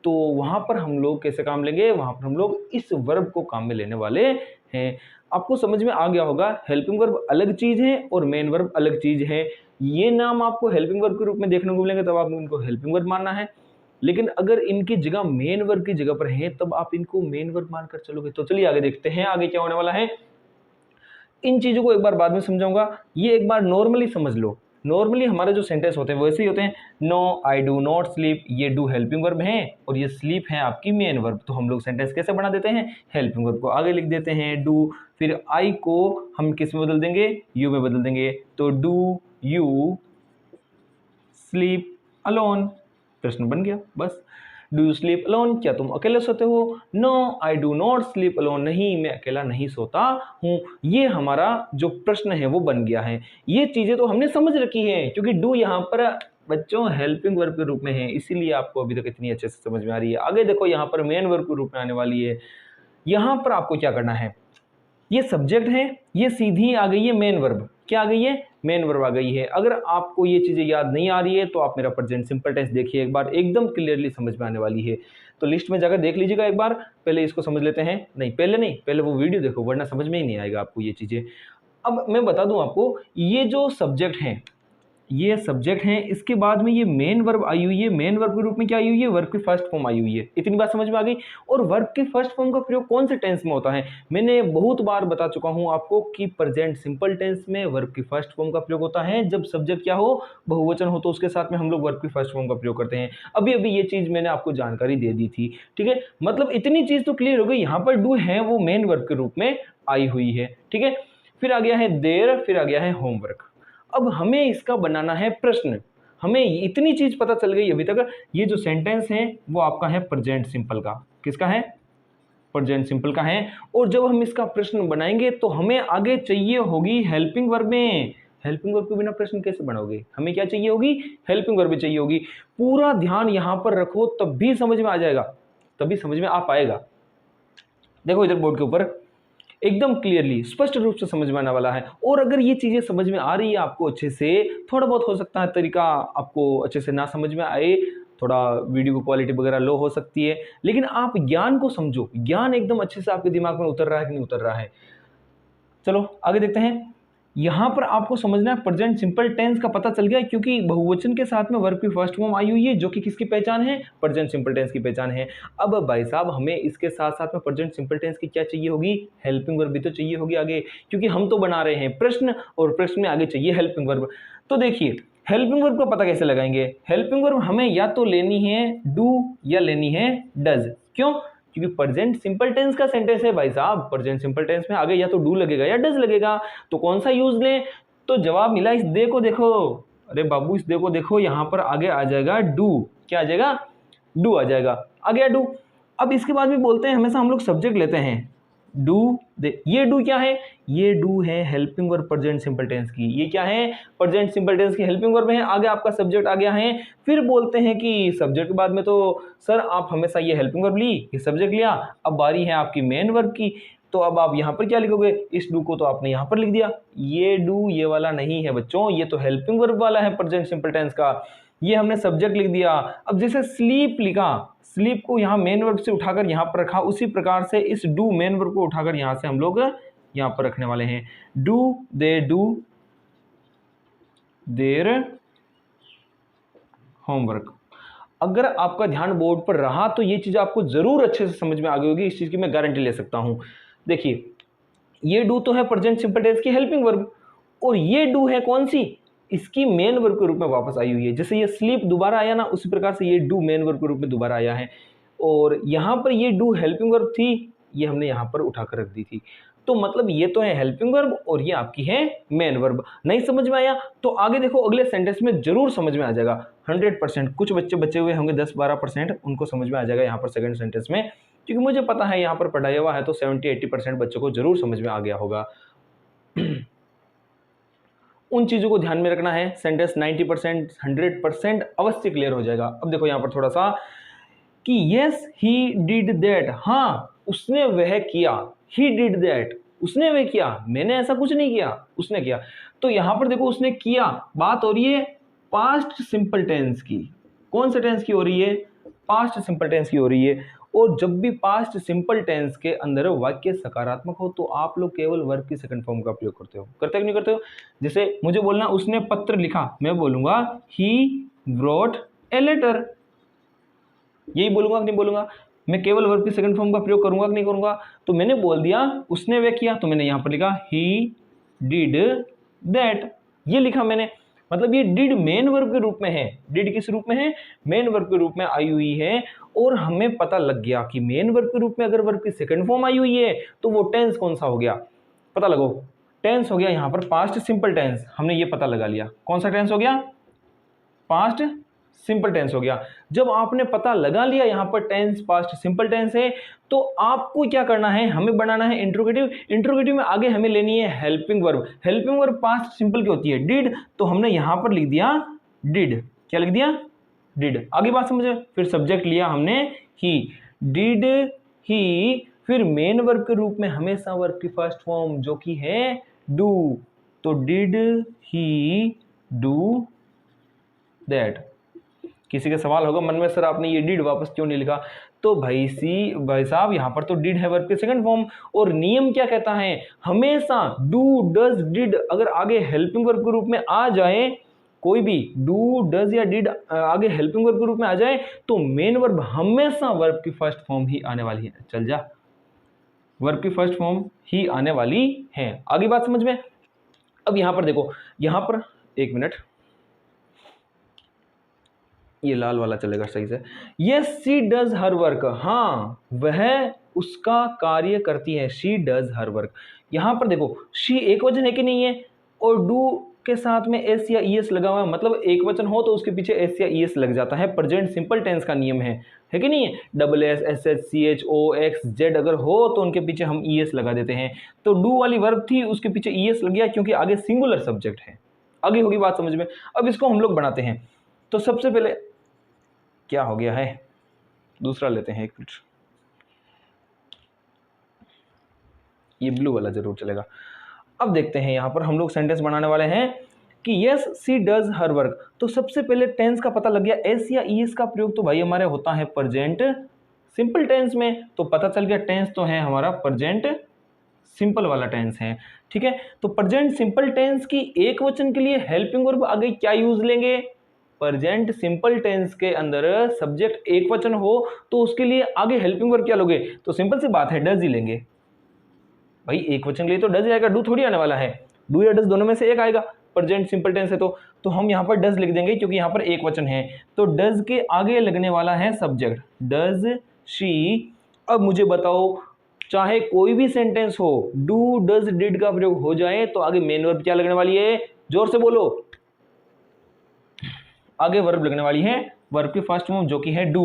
तो वहां पर हम लोग कैसे काम लेंगे, वहां पर हम लोग इस वर्ब को काम में लेने वाले हैं। आपको समझ में आ गया होगा, हेल्पिंग वर्ब अलग चीज है और मेन वर्ब अलग चीज है। ये नाम आपको हेल्पिंग वर्ब के रूप में देखने को मिलेंगे तब आप इनको हेल्पिंग वर्ब मानना है, लेकिन अगर इनकी जगह मेन वर्ब की जगह पर है तब आप इनको मेन वर्ब मानकर चलोगे। तो चलिए आगे देखते हैं आगे क्या होने वाला है। इन चीजों को एक बार बाद में समझाऊंगा, ये एक बार नॉर्मली समझ लो। नॉर्मली हमारे जो सेंटेंस होते हैं वैसे ही होते हैं। No I do not sleep, ये डू हेल्पिंग वर्ब है और ये स्लीप है आपकी मेन वर्ब। तो हम लोग सेंटेंस कैसे बना देते हैं, हेल्पिंग वर्ब को आगे लिख देते हैं डू, फिर आई को हम किस में बदल देंगे, यू में बदल देंगे। तो डू यू स्लीप अलोन, प्रश्न बन गया बस। डू यू स्लीप अलोन, क्या तुम अकेले सोते हो। No I do not sleep alone, नहीं मैं अकेला नहीं सोता हूँ। ये हमारा जो प्रश्न है वो बन गया है। ये चीजें तो हमने समझ रखी है क्योंकि डू यहाँ पर बच्चों हेल्पिंग वर्ब के रूप में है, इसीलिए आपको अभी तक इतनी अच्छे से समझ में आ रही है। आगे देखो यहाँ पर मेन वर्ब के रूप में आने वाली है। यहाँ पर आपको क्या करना है, ये सब्जेक्ट है, ये सीधी आ गई है मेन वर्ब, क्या आ गई है, मेन वर्ब आ गई है। अगर आपको ये चीजें याद नहीं आ रही है तो आप मेरा प्रेजेंट सिंपल टेंस देखिए एक बार, एकदम क्लियरली समझ में आने वाली है। तो लिस्ट में जाकर देख लीजिएगा एक बार, पहले इसको समझ लेते हैं, नहीं पहले वो वीडियो देखो वरना समझ में ही नहीं आएगा आपको ये चीजें। अब मैं बता दूं आपको, ये जो सब्जेक्ट है ये सब्जेक्ट है, इसके बाद में ये मेन वर्ब आई हुई है, मेन वर्ब के रूप में क्या आई हुई है, वर्ब की फर्स्ट फॉर्म आई हुई है। इतनी बात समझ में आ गई। और वर्ब की फर्स्ट फॉर्म का प्रयोग कौन से टेंस में होता है, मैंने बहुत बार बता चुका हूं आपको कि प्रेजेंट सिंपल टेंस में वर्ब की फर्स्ट फॉर्म का प्रयोग होता है। जब सब्जेक्ट क्या हो, बहुवचन हो, तो उसके साथ में हम लोग वर्ब की फर्स्ट फॉर्म का प्रयोग करते हैं। अभी अभी ये चीज मैंने आपको जानकारी दे दी थी, ठीक है। मतलब इतनी चीज तो क्लियर हो गई, यहाँ पर डू है वो मेन वर्ब के रूप में आई हुई है, ठीक है। फिर आ गया है देर, फिर आ गया है होमवर्क। अब हमें इसका बनाना है प्रश्न। हमें इतनी चीज पता चल गई अभी तक, ये जो सेंटेंस है वो आपका है प्रेजेंट सिंपल का, किसका है, प्रेजेंट सिंपल का है। और जब हम इसका प्रश्न बनाएंगे तो हमें आगे चाहिए होगी हेल्पिंग वर्ब में। हेल्पिंग वर्ब के बिना प्रश्न कैसे बनाओगे, हमें क्या चाहिए होगी, हेल्पिंग वर्ब चाहिए होगी। पूरा ध्यान यहां पर रखो तब भी समझ में आ जाएगा, तभी समझ में आ पाएगा। देखो इधर बोर्ड के ऊपर एकदम क्लियरली स्पष्ट रूप से समझ में आने वाला है। और अगर ये चीजें समझ में आ रही है आपको अच्छे से, थोड़ा बहुत हो सकता है तरीका आपको अच्छे से ना समझ में आए, थोड़ा वीडियो की क्वालिटी वगैरह लो हो सकती है, लेकिन आप ज्ञान को समझो, ज्ञान एकदम अच्छे से आपके दिमाग में उतर रहा है कि नहीं उतर रहा है। चलो आगे देखते हैं। यहां पर आपको समझना है प्रेजेंट सिंपल टेंस का पता चल गया, क्योंकि बहुवचन के साथ में वर्ब की फर्स्ट फॉर्म आई हुई है जो कि किसकी पहचान है, प्रेजेंट सिंपल टेंस की पहचान है। अब भाई साहब हमें इसके साथ साथ में प्रेजेंट सिंपल टेंस की क्या चाहिए होगी, हेल्पिंग वर्ब भी तो चाहिए होगी आगे, क्योंकि हम तो बना रहे हैं प्रश्न और प्रश्न में आगे चाहिए हेल्पिंग वर्ब। तो देखिए हेल्पिंग वर्ब का पता कैसे लगाएंगे, हेल्पिंग वर्ब हमें या तो लेनी है डू या लेनी है डज। क्यों, क्योंकि प्रेजेंट सिंपल टेंस का सेंटेंस है भाई साहब, प्रेजेंट सिंपल टेंस में आगे या तो डू लगेगा या डज लगेगा। तो कौन सा यूज लें, तो जवाब मिला इस दे को देखो, अरे बाबू इस दे को देखो, यहां पर आगे आ जाएगा डू, क्या आ जाएगा, डू आ जाएगा, आ गया डू। अब इसके बाद भी बोलते हैं हमेशा हम लोग सब्जेक्ट लेते हैं डू दे, ये डू क्या है, ये डू है helping verb present simple tense की, ये क्या है, प्रेजेंट सिंपल टेंस की हेल्पिंग वर्ब है। आगे आपका सब्जेक्ट आ गया है। फिर बोलते हैं कि सब्जेक्ट के बाद में तो सर आप हमेशा ये हेल्पिंग वर्ब ली, ये सब्जेक्ट लिया, अब बारी है आपकी मेन वर्ब की। तो अब आप यहाँ पर क्या लिखोगे, इस डू को तो आपने यहाँ पर लिख दिया, ये डू ये वाला नहीं है बच्चों, ये तो हेल्पिंग वर्ब वाला है प्रेजेंट सिंपल टेंस का, ये हमने सब्जेक्ट लिख दिया। अब जैसे स्लीप लिखा, स्लीप को यहाँ मेन वर्ब से उठाकर यहाँ पर रखा, उसी प्रकार से इस डू मेन वर्ब को उठाकर यहाँ से हम लोग यहाँ पर रखने वाले हैं। Do they do their homework. अगर आपका ध्यान बोर्ड पर रहा तो ये चीज आपको जरूर अच्छे से समझ में आ गई होगी, इस चीज की मैं गारंटी ले सकता हूं। देखिए ये डू तो है प्रेजेंट सिंपल टेंस की हेल्पिंग वर्ब, और ये डू है कौन सी, इसकी मेन वर्ब के रूप में वापस आई हुई है। जैसे ये स्लीप दोबारा आया ना, उसी प्रकार से ये डू मेन वर्ब के रूप में दोबारा आया है। और यहाँ पर ये डू हेल्पिंग वर्ब थी, ये हमने यहाँ पर उठाकर रख दी थी। तो मतलब ये तो है हेल्पिंग वर्ब और ये आपकी है मेन वर्ब। नहीं समझ में आया तो आगे देखो अगले सेंटेंस में जरूर समझ में आ जाएगा 100%। कुछ बच्चे बचे हुए होंगे 10-12%, उनको समझ में आ जाएगा यहाँ पर सेकंड सेंटेंस में, क्योंकि मुझे पता है यहाँ पर पढ़ाया हुआ है तो 70-80% बच्चों को जरूर समझ में आ गया होगा। उन चीज़ों को ध्यान में रखना है, सेंटेंस 90% 100% अवश्य क्लियर हो जाएगा। अब देखो यहाँ पर थोड़ा सा कि यस ही डिड दैट, हाँ उसने वह किया, ही डिड दैट उसने वह किया, मैंने ऐसा कुछ नहीं किया, उसने किया। तो यहां पर देखो उसने किया, बात हो रही है पास्ट सिंपल टेंस की। कौन से टेंस की हो रही है? पास्ट सिंपल टेंस की हो रही है। और जब भी पास्ट सिंपल टेंस के अंदर वाक्य सकारात्मक हो तो आप लोग केवल वर्ब की सेकंड फॉर्म का प्रयोग करते हो, करते हो कि नहीं करते हो? जैसे मुझे बोलना उसने पत्र लिखा, मैं बोलूंगा ही wrote ए लेटर, यही बोलूंगा कि नहीं बोलूंगा? मैं केवल वर्ब की सेकंड फॉर्म का प्रयोग करूंगा कि नहीं करूंगा? तो मैंने बोल दिया उसने वह किया, तो मैंने यहां पर लिखा ही डिड दैट, ये लिखा मैंने। मतलब ये डिड मेन वर्ब के रूप में है। डिड किस रूप में है? मेन वर्ब के रूप में आई हुई है। और हमें पता लग गया कि मेन वर्ब के रूप में अगर वर्ब की सेकंड फॉर्म आई हुई है तो वो टेंस कौन सा हो गया, पता लगो। टेंस हो गया यहाँ पर पास्ट सिंपल टेंस, हमने ये पता लगा लिया। कौन सा टेंस हो गया? पास्ट सिंपल टेंस हो गया। जब आपने पता लगा लिया यहाँ पर टेंस पास्ट सिंपल टेंस है, तो आपको क्या करना है? हमें बनाना है इंट्रोगेटिव। इंट्रोगेटिव में आगे हमें लेनी है helping verb. Helping verb past simple की होती है डिड, तो हमने यहां पर लिख दिया डिड। क्या लिख दिया? डिड। आगे बात समझे? फिर सब्जेक्ट लिया हमने ही, डिड ही। फिर मेन वर्ब के रूप में हमेशा वर्ब की फर्स्ट फॉर्म जो कि है डू, तो डिड ही डू दैट। किसी का सवाल होगा मन में, सर आपने ये डिड वापस क्यों नहीं लिखा? तो भाई साहब यहाँ पर तो डिड है वर्ब के सेकंड फॉर्म, और नियम क्या कहता है? हमेशा डू डज डिड अगर आगे हेल्पिंग वर्ब के रूप में आ जाए, कोई भी डू डज या डिड आगे हेल्पिंग वर्ब के रूप में आ जाए, तो मेन वर्ब हमेशा वर्ब की फर्स्ट फॉर्म ही आने वाली है। चल जा, वर्ब की फर्स्ट फॉर्म ही आने वाली है। आगे बात समझ में? अब यहां पर देखो, यहां पर एक मिनट, ये लाल वाला चलेगा सही से। Yes she does her work, हाँ वह उसका कार्य करती है। She does her work. यहां पर देखो शी एक वचन है कि नहीं है, और डू के साथ में एस या ईएस लगा हुआ है, मतलब एक वचन हो तो उसके पीछे एस या ईएस लग जाता है। प्रेजेंट सिंपल टेंस का नियम है कि नहीं है? Double S S H C H O X Z अगर हो तो उनके पीछे हम ईएस लगा देते हैं। तो डू वाली वर्ब थी, उसके पीछे ईएस लग गया क्योंकि आगे सिंगुलर सब्जेक्ट है। आगे होगी बात समझ में? अब इसको हम लोग बनाते हैं। तो सबसे पहले क्या हो गया है, दूसरा लेते हैं, एक मिनट, ये ब्लू वाला जरूर चलेगा। अब देखते हैं यहां पर हम लोग सेंटेंस बनाने वाले हैं कि yes she does her work. तो सबसे पहले टेंस का पता लग गया। एस या ईएस का प्रयोग तो भाई हमारे होता है प्रेजेंट सिंपल टेंस में, तो पता चल गया टेंस तो है हमारा प्रेजेंट सिंपल वाला टेंस है। ठीक है, तो प्रेजेंट सिंपल टेंस की एक वचन के लिए हेल्पिंग वर्ब आगे क्या यूज लेंगे? प्रेजेंट सिंपल टेंस के अंदर सब्जेक्ट एक वचन हो तो उसके लिए आगे हेल्पिंग वर्ब क्या लोगे? तो सिंपल सी बात है, डज ही लेंगे। भाई एक वचन के लिए तो डज आएगा, डू थोड़ी आने वाला है। डू या डज दोनों में से एक आएगा, प्रेजेंट सिंपल टेंस है तो हम यहाँ पर डज लिख देंगे क्योंकि यहाँ पर एक वचन है। तो डज के आगे लगने वाला है सब्जेक्ट, डज शी। अब मुझे बताओ, चाहे कोई भी सेंटेंस हो, डू डज डिड का प्रयोग हो जाए तो आगे मेन वर्ब क्या लगने वाली है? जोर से बोलो, आगे वर्ब लगने वाली है वर्ब की फर्स्ट फॉर्म जो कि है do.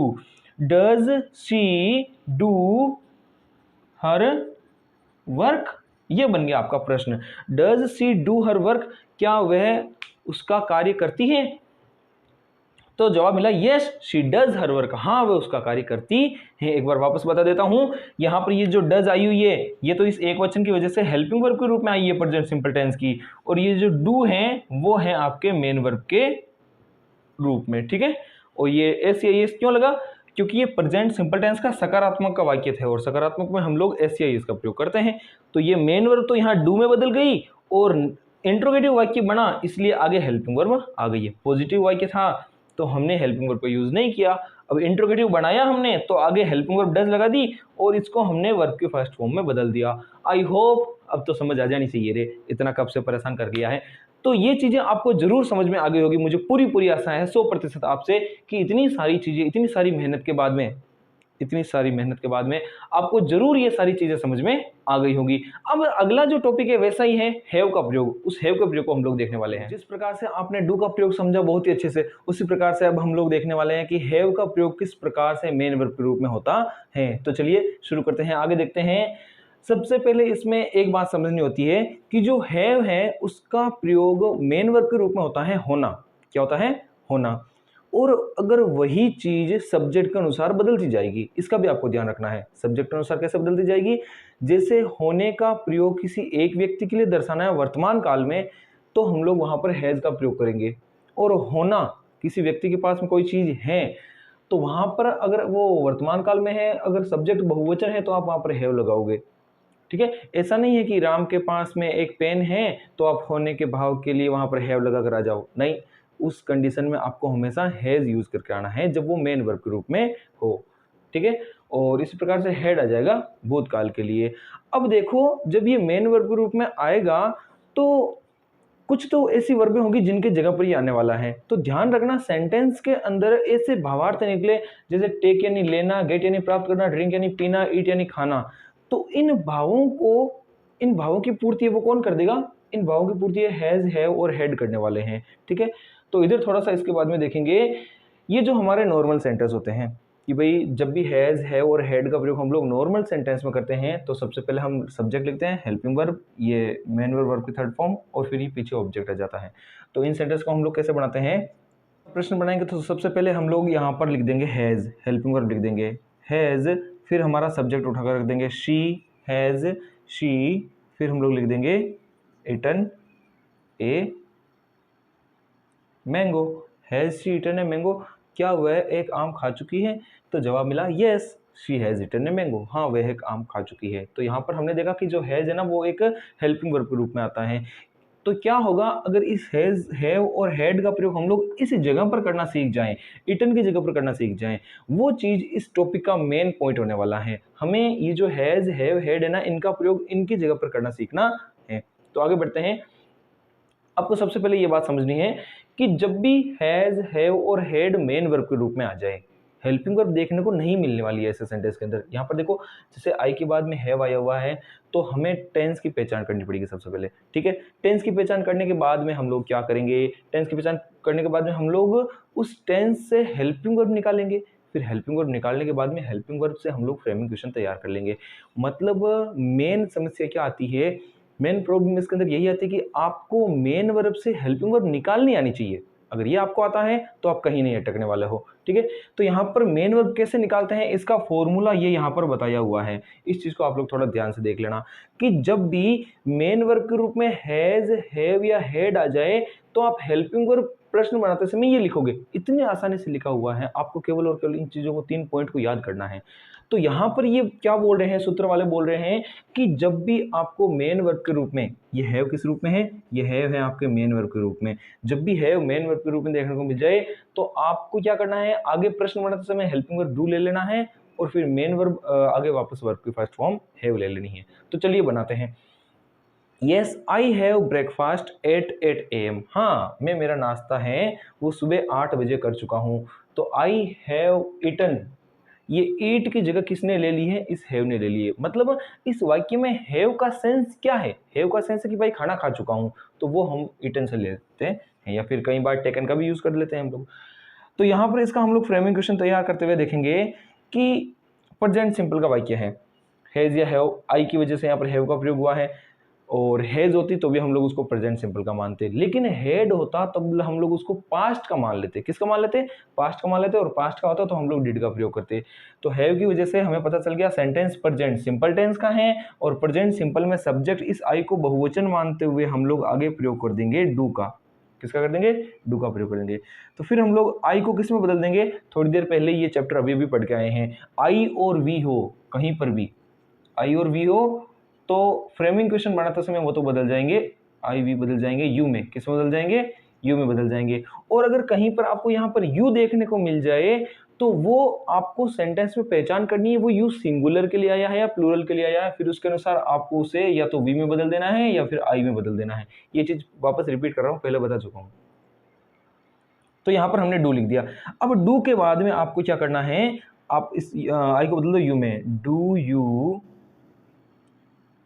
Does she do her work, ये बन गया आपका प्रश्न। Does she do her work, क्या वह उसका कार्य करती है? तो जवाब मिला yes she does her work, हाँ वह उसका कार्य करती है। एक बार वापस बता देता हूं, यहां पर ये जो डज आई हुई है ये तो इस एक वचन की वजह से हेल्पिंग वर्ब के रूप में आई है प्रेजेंट सिंपल टेंस की, और ये जो डू है वो है आपके मेन वर्ब के रूप में। ठीक है, और ये एस या एस क्यों लगा? क्योंकि ये प्रेजेंट सिंपल टेंस का सकारात्मक का वाक्य थे, और सकारात्मक में हम लोग एस या एस का प्रयोग करते हैं। तो ये मेन वर्ब तो यहाँ डू में बदल गई और इंट्रोगेटिव वाक्य बना, इसलिए आगे हेल्पिंग वर्ब आ गई है। पॉजिटिव वाक्य था तो हमने हेल्पिंग वर्ब को यूज नहीं किया। अब इंट्रोगेटिव बनाया हमने तो आगे हेल्पिंग वर्ब डज लगा दी और इसको हमने वर्ब के फर्स्ट फॉर्म में बदल दिया। आई होप अब तो समझ आ जानी चाहिए रे, इतना कब से परेशान कर दिया है। तो ये चीजें आपको जरूर समझ में आ गई होगी, मुझे पूरी आशा है 100% आपसे कि इतनी सारी चीजें, इतनी सारी मेहनत के बाद में आपको जरूर ये सारी चीजें समझ में आ गई होगी। अब अगला जो टॉपिक है वैसा ही है, हैव का प्रयोग। उस हैव का प्रयोग को हम लोग देखने वाले हैं। जिस प्रकार से आपने डू का प्रयोग समझा बहुत ही अच्छे से, उसी प्रकार से अब हम लोग देखने वाले हैं कि हैव का प्रयोग किस प्रकार से मेन वर्ब के रूप में होता है। तो चलिए शुरू करते हैं, आगे देखते हैं। सबसे पहले इसमें एक बात समझनी होती है कि जो हैव है उसका प्रयोग मेन वर्ब के रूप में होता है होना। क्या होता है? होना। और अगर वही चीज सब्जेक्ट के अनुसार बदलती जाएगी, इसका भी आपको ध्यान रखना है। सब्जेक्ट के अनुसार कैसे बदलती जाएगी? जैसे होने का प्रयोग किसी एक व्यक्ति के लिए दर्शाना है वर्तमान काल में, तो हम लोग वहां पर हैज का प्रयोग करेंगे। और होना, किसी व्यक्ति के पास में कोई चीज है, तो वहां पर अगर वो वर्तमान काल में है, अगर सब्जेक्ट बहुवचन है तो आप वहां पर हैव लगाओगे। ठीक है? ऐसा नहीं है कि राम के पास में एक पेन है तो आप होने के भाव के लिए वहां पर हैव लगा कर आ जाओ, नहीं। उस कंडीशन में आपको हमेशा हैज यूज करके आना है जब वो मेन वर्ब के रूप में हो। ठीक है? और इसी प्रकार से हेड आ जाएगा भूतकाल के लिए। अब देखो, जब ये मेन वर्ब के रूप में आएगा तो कुछ तो ऐसी वर्बें होंगी जिनके जगह पर ये आने वाला है। तो ध्यान रखना, सेंटेंस के अंदर ऐसे भावार्थ निकले जैसे टेक यानी लेना, गेट यानी प्राप्त करना, ड्रिंक यानी पीना, ईट यानी खाना, तो इन भावों की पूर्ति वो कौन कर देगा? इन भावों की पूर्ति हैज, हैव और हेड करने वाले हैं। ठीक है? तो इधर थोड़ा सा इसके बाद में देखेंगे, ये जो हमारे नॉर्मल सेंटेंस होते हैं कि भाई जब भी हैज, हैव और हेड का प्रयोग हम लोग नॉर्मल सेंटेंस में करते हैं तो सबसे पहले हम सब्जेक्ट लिखते हैं हेल्पिंग वर्ब, ये मेन वर्ब की थर्ड फॉर्म, और फिर ये पीछे ऑब्जेक्ट आ जाता है। तो इन सेंटेंस को हम लोग कैसे बनाते हैं? प्रश्न बनाएंगे तो सबसे पहले हम लोग यहाँ पर लिख देंगे हैज, हेल्पिंग वर्ब लिख देंगे हैज, फिर हमारा सब्जेक्ट उठाकर रख देंगे शी हैज शी, फिर हम लोग लिख देंगे eaten a mango. Has she eaten a mango, क्या वह एक आम खा चुकी है? तो जवाब मिला yes, she has eaten a mango, हाँ वह एक आम खा चुकी है। तो यहाँ पर हमने देखा कि जो हैज है ना वो एक हेल्पिंग वर्ब के रूप में आता है। तो क्या होगा अगर इस हैज, हैव और हैड का प्रयोग हम लोग इस जगह पर करना सीख जाएं, ईटन की जगह पर करना सीख जाएं, वो चीज इस टॉपिक का मेन पॉइंट होने वाला है। हमें ये जो हैज, हैव, हैड है ना, इनका प्रयोग इनकी जगह पर करना सीखना है। तो आगे बढ़ते हैं। आपको सबसे पहले ये बात समझनी है कि जब भी हैज, हैव और हैड मेन वर्ब के रूप में आ जाए, हेल्पिंग वर्ब देखने को नहीं मिलने वाली है ऐसे सेंटेंस के अंदर। यहाँ पर देखो, जैसे आई के बाद में हैव आया हुआ है तो हमें टेंस की पहचान करनी पड़ेगी सबसे पहले। ठीक है? टेंस की पहचान करने के बाद में हम लोग क्या करेंगे? टेंस की पहचान करने के बाद में हम लोग उस टेंस से हेल्पिंग वर्ब निकालेंगे, फिर हेल्पिंग वर्ब निकालने के बाद में हेल्पिंग वर्ब से हम लोग फ्रेमिंग क्वेश्चन तैयार कर लेंगे। मतलब मेन समस्या क्या आती है, मेन प्रॉब्लम इसके अंदर यही आती है कि आपको मेन वर्ब से हेल्पिंग वर्ब निकालनी आनी चाहिए। अगर ये आपको आता है तो आप कहीं नहीं अटकने वाले हो। ठीक है? तो यहाँ पर मेन वर्ब कैसे निकालते हैं, इसका फॉर्मूला ये यहाँ पर बताया हुआ है। इस चीज को आप लोग थोड़ा ध्यान से देख लेना कि जब भी मेन वर्ब के रूप में हैज, हैव या हैड आ जाए तो आप हेल्पिंग वर्ब प्रश्न बनाते समय ये लिखोगे। इतनी आसानी से लिखा हुआ है, आपको केवल और केवल इन चीजों को 3 पॉइंट को याद करना है। तो यहाँ पर ये क्या बोल रहे हैं, सूत्र वाले बोल रहे हैं कि जब भी आपको मेन वर्ब के रूप में, ये हैव किस रूप में है? ये हैव है आपके मेन वर्ब के रूप में। जब भी हैव मेन वर्ब के रूप में देखने को मिल जाए तो आपको क्या करना है, आगे प्रश्न बनाते समय हेल्पिंग वर्ब डू ले लेना है और फिर मेन वर्ब आगे वापस वर्ब की फर्स्ट फॉर्म हैव ले लेनी है। तो चलिए बनाते हैं। Yes I have breakfast at 8 AM। हाँ, मैं मेरा नाश्ता है वो सुबह 8 बजे कर चुका हूँ। तो आई हैव ईटन, ये ईट की जगह किसने ले ली है? इस हैव ने ले ली है। मतलब इस वाक्य में हैव का सेंस क्या है? हैव का सेंस है कि भाई खाना खा चुका हूं, तो वो हम ईटन से लेते हैं या फिर कई बार टेकन का भी यूज कर लेते हैं हम लोग। तो यहाँ पर इसका हम लोग फ्रेमिंग क्वेश्चन तैयार करते हुए देखेंगे कि प्रेजेंट सिंपल का वाक्य है, हैज या हैव, आई की वजह से यहाँ पर हैव का प्रयोग हुआ है, और हैज होती तो भी हम लोग उसको प्रेजेंट सिंपल का मानते, लेकिन हेड होता तब हम लोग उसको पास्ट का मान लेते। किसका मान लेते? पास्ट का मान लेते, और पास्ट का होता तो हम लोग डिड का प्रयोग करते। तो हैव की वजह से हमें पता चल गया सेंटेंस प्रेजेंट सिंपल टेंस का है, और प्रेजेंट सिंपल में सब्जेक्ट इस आई को बहुवचन मानते हुए हम लोग आगे प्रयोग कर देंगे डू का। किसका कर देंगे? डू का प्रयोग कर देंगे। तो फिर हम लोग आई को किस में बदल देंगे? थोड़ी देर पहले ये चैप्टर अभी भी पढ़ के आए हैं, आई और वी हो, कहीं पर भी आई और वी हो तो फ्रेमिंग क्वेश्चन बनाते समय वो तो बदल जाएंगे, आई वी बदल जाएंगे यू में। किस में बदल जाएंगे? यू में बदल जाएंगे। और अगर कहीं पर आपको यहाँ पर यू देखने को मिल जाए तो वो आपको सेंटेंस में पहचान करनी है, वो यू सिंगुलर के लिए आया है या प्लूरल के लिए आया है, फिर उसके अनुसार आपको उसे या तो वी में बदल देना है या फिर आई में बदल देना है। ये चीज वापस रिपीट कर रहा हूँ, पहले बता चुका हूँ। तो यहाँ पर हमने डू लिख दिया। अब डू के बाद में आपको क्या करना है, आप इस आई को बदल दो यू में। डू यू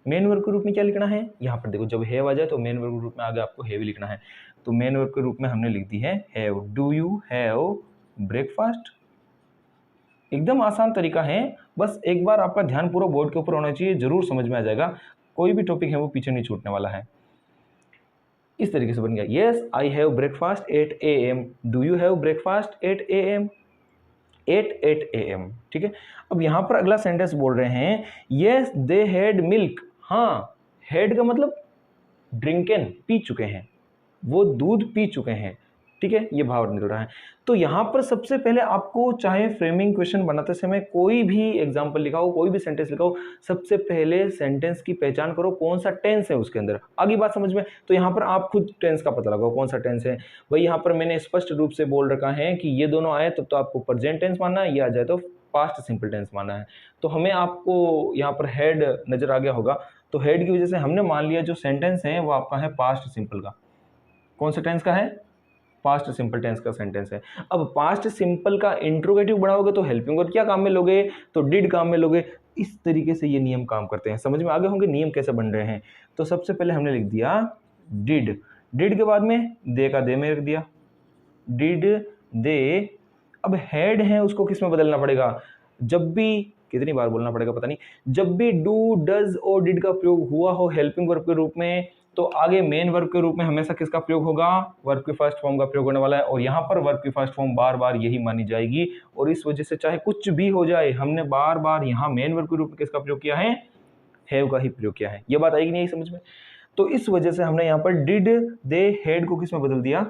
मेन वर्ब के रूप में क्या लिखना है? यहाँ पर देखो, जब हैव आ जाए तो मेन वर्ब के रूप में आगे आपको हैव लिखना है। तो मेन वर्ब के रूप में हमने लिख दी है have. Do you have breakfast? एकदम आसान तरीका है, बस एक बार आपका ध्यान पूरा बोर्ड के ऊपर होना चाहिए, जरूर समझ में आ जाएगा, कोई भी टॉपिक है वो पीछे नहीं छूटने वाला है। इस तरीके से बन गया, yes I have breakfast 8 AM, do you have breakfast 8 AM, 8 AM, ठीक है। अब यहाँ पर अगला सेंटेंस बोल रहे हैं, यस दे हैड मिल्क, हाँ हैड का मतलब ड्रिंकन, पी चुके हैं, वो दूध पी चुके हैं, ठीक है, ये भाव निकल रहा है। तो यहाँ पर सबसे पहले आपको चाहे फ्रेमिंग क्वेश्चन बनाते समय कोई भी एग्जांपल लिखा हो, कोई भी सेंटेंस लिखा हो, सबसे पहले सेंटेंस की पहचान करो, कौन सा टेंस है उसके अंदर, आगे बात समझ में। तो यहाँ पर आप खुद टेंस का पता लगाओ कौन सा टेंस है। भाई यहाँ पर मैंने स्पष्ट रूप से बोल रखा है कि ये दोनों आए तो आपको प्रेजेंट टेंस मानना है, ये आ जाए तो पास्ट सिंपल टेंस मानना है। तो हमें आपको यहाँ पर हेड नजर आ गया होगा, तो हेड की वजह से हमने मान लिया जो सेंटेंस है वो आपका है पास्ट सिंपल का। कौन सा टेंस का है? पास्ट सिंपल टेंस का सेंटेंस है। अब पास्ट सिंपल का इंट्रोगेटिव बनाओगे तो हेल्पिंग वर्ब क्या काम में लोगे, तो डिड काम में लोगे। इस तरीके से ये नियम काम करते हैं, समझ में आ गए होंगे नियम कैसे बन रहे हैं। तो सबसे पहले हमने लिख दिया डिड, डिड के बाद में दे का दे में रख दिया, डिड दे। अब हेड है उसको किस में बदलना पड़ेगा, जब भी, कितनी बार बोलना पड़ेगा पता नहीं, जब भी डू डज और डिड का प्रयोग हुआ हो हेल्पिंग वर्ब के रूप में, तो आगे मेन वर्ब के रूप में हमेशा किसका प्रयोग होगा, वर्ब की फर्स्ट फॉर्म का प्रयोग होने वाला है। और यहाँ पर वर्ब की फर्स्ट फॉर्म बार बार यही मानी जाएगी, और इस वजह से चाहे कुछ भी हो जाए हमने बार बार यहाँ मेन वर्ब के रूप में किसका प्रयोग किया है, हैव का ही प्रयोग किया है। ये बात आएगी नहीं समझ में। तो इस वजह से हमने यहाँ पर डिड दे हेड को किस में बदल दिया,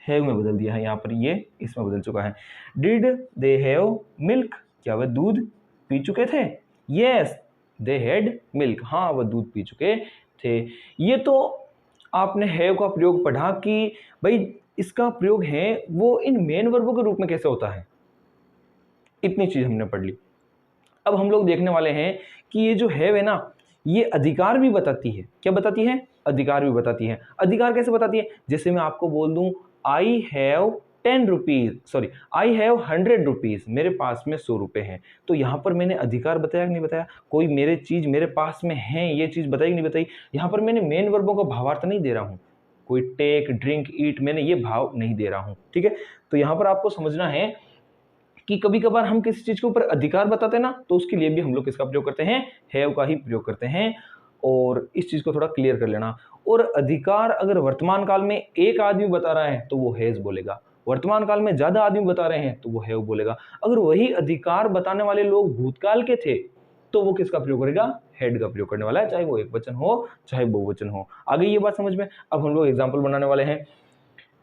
हैव में बदल दिया है। यहाँ पर ये इसमें बदल चुका है। डिड दे हैव मिल्क, क्या वह दूध पी चुके थे, यस दे हैड मिल्क, हाँ वह दूध पी चुके थे। ये तो आपने हैव का प्रयोग पढ़ा कि भाई इसका प्रयोग है वो इन मेन वर्बों के रूप में कैसे होता है, इतनी चीज हमने पढ़ ली। अब हम लोग देखने वाले हैं कि ये जो हैव है ना, ये अधिकार भी बताती है। क्या बताती है, अधिकार भी बताती है। अधिकार कैसे बताती है, जैसे मैं आपको बोल दूं I have 10 rupees, sorry I have 100 rupees, मेरे पास में 100 रुपए हैं। तो यहाँ पर मैंने अधिकार बताया कि नहीं बताया, कोई मेरे चीज मेरे पास में है ये चीज बताई कि नहीं बताई। यहाँ पर मैंने मेन वर्बों का भावार्थ नहीं दे रहा हूँ, कोई टेक ड्रिंक ईट मैंने ये भाव नहीं दे रहा हूँ, ठीक है। तो यहाँ पर आपको समझना है कि कभी कभार हम किसी चीज के ऊपर अधिकार बताते हैं ना, तो उसके लिए भी हम लोग किसका प्रयोग करते हैं, हैव का ही प्रयोग करते हैं। और इस चीज को थोड़ा क्लियर कर लेना। और अधिकार अगर वर्तमान काल में एक आदमी बता रहा है तो वो हैज बोलेगा, वर्तमान काल में ज्यादा आदमी बता रहे हैं तो वो हैव बोलेगा। अगर वही अधिकार बताने वाले लोग भूतकाल के थे तो वो किसका प्रयोग करेगा, हेड का प्रयोग करने वाला है, चाहे वो एक वचन हो चाहे बहुवचन हो। आगे ये बात समझ में। अब हम लोग एग्जाम्पल बनाने वाले हैं।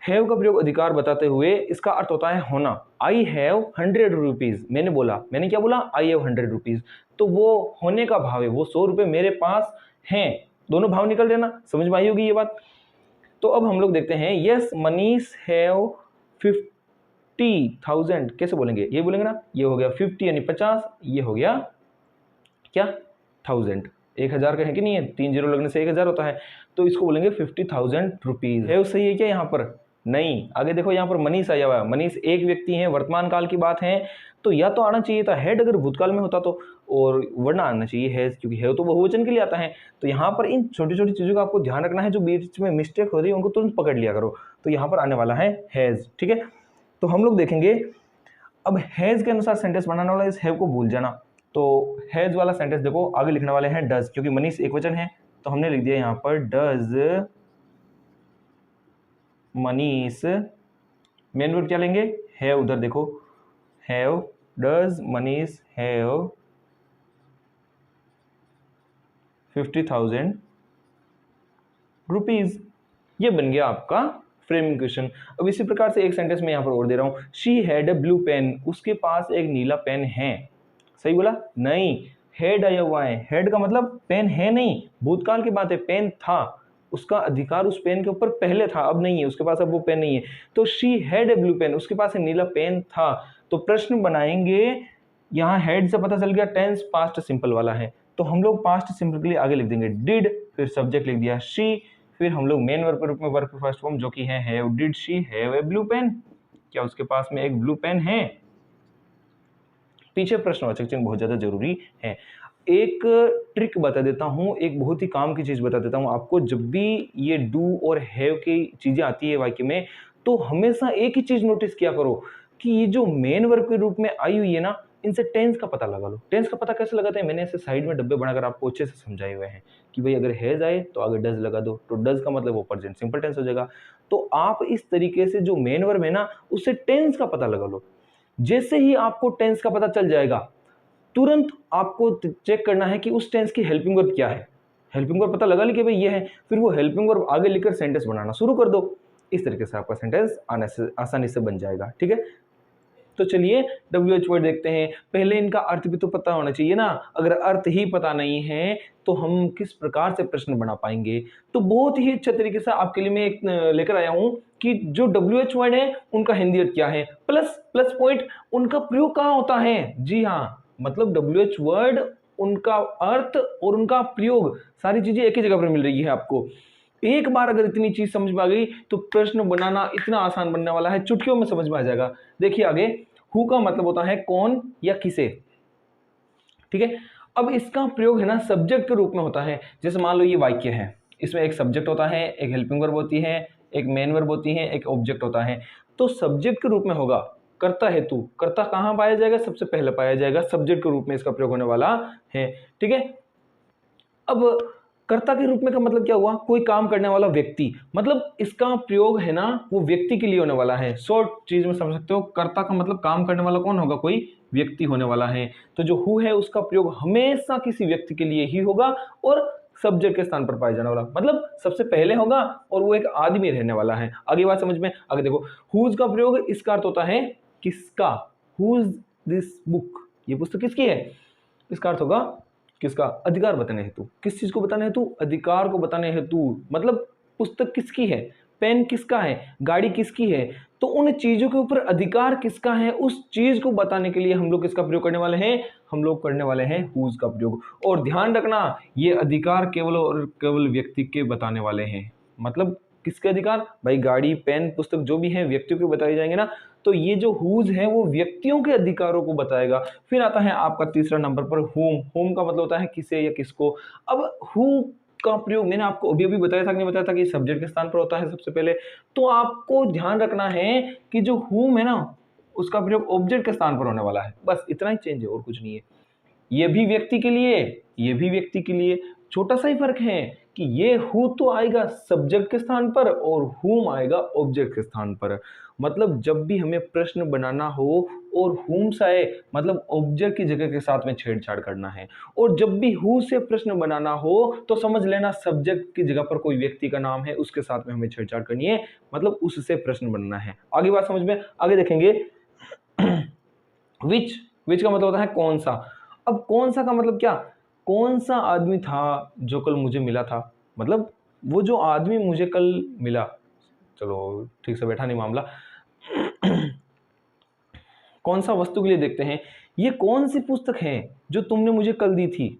हैव का प्रयोग अधिकार बताते हुए इसका अर्थ होता है होना। आई हैव 100 रुपीज, मैंने बोला, मैंने क्या बोला, आई हैव 100 रुपीज, तो वो होने का भाव है, वो 100 रुपए मेरे पास हैं। दोनों भाव निकल रहे ना, समझ में आई होगी ये बात। तो अब हम लोग देखते हैं, यस मनीष हैव 50,000, कैसे बोलेंगे, ये बोलेंगे ना, ये हो गया 50 यानी 50, ये हो गया क्या 1000, 1000 का है कि नहीं है, 3 जीरो लगने से 1000 होता है, तो इसको बोलेंगे 50,000 रुपीज। है सही है क्या यहाँ पर, नहीं। आगे देखो यहाँ पर मनीष आया हुआ है, मनीष एक व्यक्ति है, वर्तमान काल की बात है, तो या तो आना चाहिए था हेड अगर भूतकाल में होता तो, और वरना आना चाहिए हैज, क्योंकि है तो बहुवचन के लिए आता है। तो यहाँ पर इन छोटी छोटी चीजों का आपको ध्यान रखना है, जो बीच में मिस्टेक हो रही है उनको तुरंत पकड़ लिया करो। तो यहाँ पर आने वाला है हैज, ठीक है। तो हम लोग देखेंगे अब हैज के अनुसार सेंटेंस बनाने वाला, इस हैव को भूल जाना। तो हैज वाला सेंटेंस देखो, आगे लिखने वाले हैं डज, क्योंकि मनीष एक वचन है तो हमने लिख दिया यहाँ पर डज मनीष। मेन वर्ब क्या लेंगे, हैव, उधर देखो have, does Manish have 50,000 rupees. ये बन गया आपका फ्रेमिंग क्वेश्चन। अब इसी प्रकार से एक सेंटेंस में यहाँ पर और दे रहा हूं, she had a blue pen, उसके पास एक नीला पेन है। सही बोला, नहीं, हेड आया हुआ है, हेड का मतलब पेन है नहीं, भूतकाल की बात है, पेन था, उसका अधिकार उस पेन के ऊपर पहले था, अब नहीं है उसके पास, अब वो पेन नहीं है। तो she had a blue pen, उसके पास एक नीला पेन था। तो प्रश्न बनाएंगे, यहाँ हेड से पता चल गया टेंस पास्ट सिंपल वाला है, तो हम लोग पास्ट सिंपल के लिए आगे लिख देंगे डिड, फिर सब्जेक्ट लिख दिया शी, फिर हम लोग मेन वर्ब के रूप में वर्ब की फर्स्ट फॉर्म जो कि है have, did she have a blue pen, क्या उसके पास में एक ब्लू पेन है। पीछे प्रश्नवाचक चिन्ह बहुत ज्यादा जरूरी है। एक ट्रिक बता देता हूं, एक बहुत ही काम की चीज बता देता हूं आपको। जब भी ये डू और हैव की चीजें आती है वाक्य में, तो हमेशा एक ही चीज नोटिस किया करो कि ये जो मेन वर्ब के रूप में आई हुई है ना, इनसे टेंस का पता लगा लो। टेंस का पता कैसे लगाते हैं, मैंने ऐसे साइड में डब्बे बनाकर आपको अच्छे से समझाए हुए हैं कि भाई अगर हैज आए तो आगे डज लगा दो, तो डज का मतलब वो प्रेजेंट सिंपल टेंस हो जाएगा। तो आप इस तरीके से जो मेन वर्ब है ना, उससे टेंस का पता लगा लो। जैसे ही आपको टेंस का पता चल जाएगा, तुरंत आपको चेक करना है कि उस टेंस की हेल्पिंग वर्ब क्या है। हेल्पिंग वर्ब पता लगा ली कि भाई ये है, फिर वो हेल्पिंग वर्ब आगे लिखकर सेंटेंस बनाना शुरू कर दो। इस तरीके से आपका सेंटेंस आसानी से बन जाएगा। ठीक है, तो चलिए WH वर्ड देखते हैं। पहले इनका अर्थ भी तो पता होना चाहिए ना, अगर अर्थ ही पता नहीं है तो हम किस प्रकार से प्रश्न बना पाएंगे। तो बहुत ही अच्छा तरीके से आपके लिए मैं एक लेकर आया हूं कि जो WH वर्ड है उनका हिंदी अर्थ क्या है, प्लस प्लस पॉइंट उनका प्रयोग कहाँ होता है। जी हाँ, मतलब WH वर्ड, उनका अर्थ और उनका प्रयोग, सारी चीजें एक ही जगह पर मिल रही है आपको। एक बार अगर इतनी चीज समझ में आ गई तो प्रश्न बनाना इतना आसान बनने वाला है, चुटकियों में समझ में आ जाएगा। देखिए आगे, हु का मतलब होता है कौन या किसे। ठीक है, अब इसका प्रयोग है ना सब्जेक्ट के रूप में होता है। जैसे मान लो ये वाक्य है, इसमें एक सब्जेक्ट होता है, एक हेल्पिंग वर्ब होती है, एक मेन वर्ब होती है, एक ऑब्जेक्ट होता है। तो सब्जेक्ट के रूप में होगा कर्ता हेतु। कर्ता कहां पाया जाएगा, सबसे पहले पाया जाएगा सब्जेक्ट के रूप में इसका प्रयोग होने वाला है। ठीक है, अब कर्ता के रूप में का मतलब क्या हुआ, कोई काम करने वाला व्यक्ति, मतलब इसका प्रयोग है ना वो व्यक्ति के लिए होने वाला है। शॉर्ट चीज में समझ सकते हो, कर्ता का मतलब काम करने वाला कौन होगा, कोई व्यक्ति होने वाला है। तो जो हु है उसका प्रयोग हमेशा किसी व्यक्ति के लिए ही होगा और सब्जेक्ट के स्थान पर पाया जाने वाला, मतलब सबसे पहले होगा और वो एक आदमी रहने वाला है। आगे बात समझ में, आगे देखो, हुज का प्रयोग इसका अर्थ होता है किसका। हुज दिस बुक, ये पुस्तक किसकी है, इसका अर्थ होगा किसका, अधिकार बताने हेतु। किस चीज को बताने हेतु, अधिकार को बताने हेतु, मतलब पुस्तक किसकी है, पेन किसका है, गाड़ी किसकी है, तो उन चीजों के ऊपर अधिकार किसका है, उस चीज को बताने के लिए हम लोग किसका प्रयोग करने वाले हैं, हम लोग करने वाले हैं हुज का प्रयोग। और ध्यान रखना, ये अधिकार केवल और केवल व्यक्ति के बताने वाले हैं। मतलब किसके अधिकार, भाई गाड़ी पेन पुस्तक जो भी है व्यक्तियों के बताए जाएंगे ना, तो ये जो हुज है वो व्यक्तियों के अधिकारों को बताएगा। फिर आता है आपका तीसरा नंबर पर होम। होम का मतलब होता है किसे या किसको। अब हु का प्रयोग मैंने आपको अभी अभी बताया था कि नहीं बताया था कि सब्जेक्ट के स्थान पर होता है सबसे पहले। तो आपको ध्यान रखना है कि जो हुम है ना उसका प्रयोग ऑब्जेक्ट के स्थान पर होने वाला है, बस इतना ही चेंज है और कुछ नहीं है। ये भी व्यक्ति के लिए, ये भी व्यक्ति के लिए, छोटा सा ही फर्क है कि ये हु तो आएगा सब्जेक्ट के स्थान पर और हुम आएगा ऑब्जेक्ट के स्थान पर। मतलब जब भी हमें प्रश्न बनाना हो और हुम्स आए, मतलब ऑब्जेक्ट की जगह के साथ में छेड़छाड़ करना है। और जब भी हु से प्रश्न बनाना हो तो समझ लेना सब्जेक्ट की जगह पर कोई व्यक्ति का नाम है, उसके साथ में हमें छेड़छाड़ करनी है, मतलब उससे प्रश्न बनना है। आगे बात समझ में, आगे देखेंगे विच। विच का मतलब होता है कौन सा। अब कौन सा का मतलब क्या, कौन सा आदमी था जो कल मुझे मिला था, मतलब वो जो आदमी मुझे कल मिला, चलो ठीक से बैठा नहीं मामला। कौन सा वस्तु के लिए देखते हैं, ये कौन सी पुस्तक है जो तुमने मुझे कल दी थी,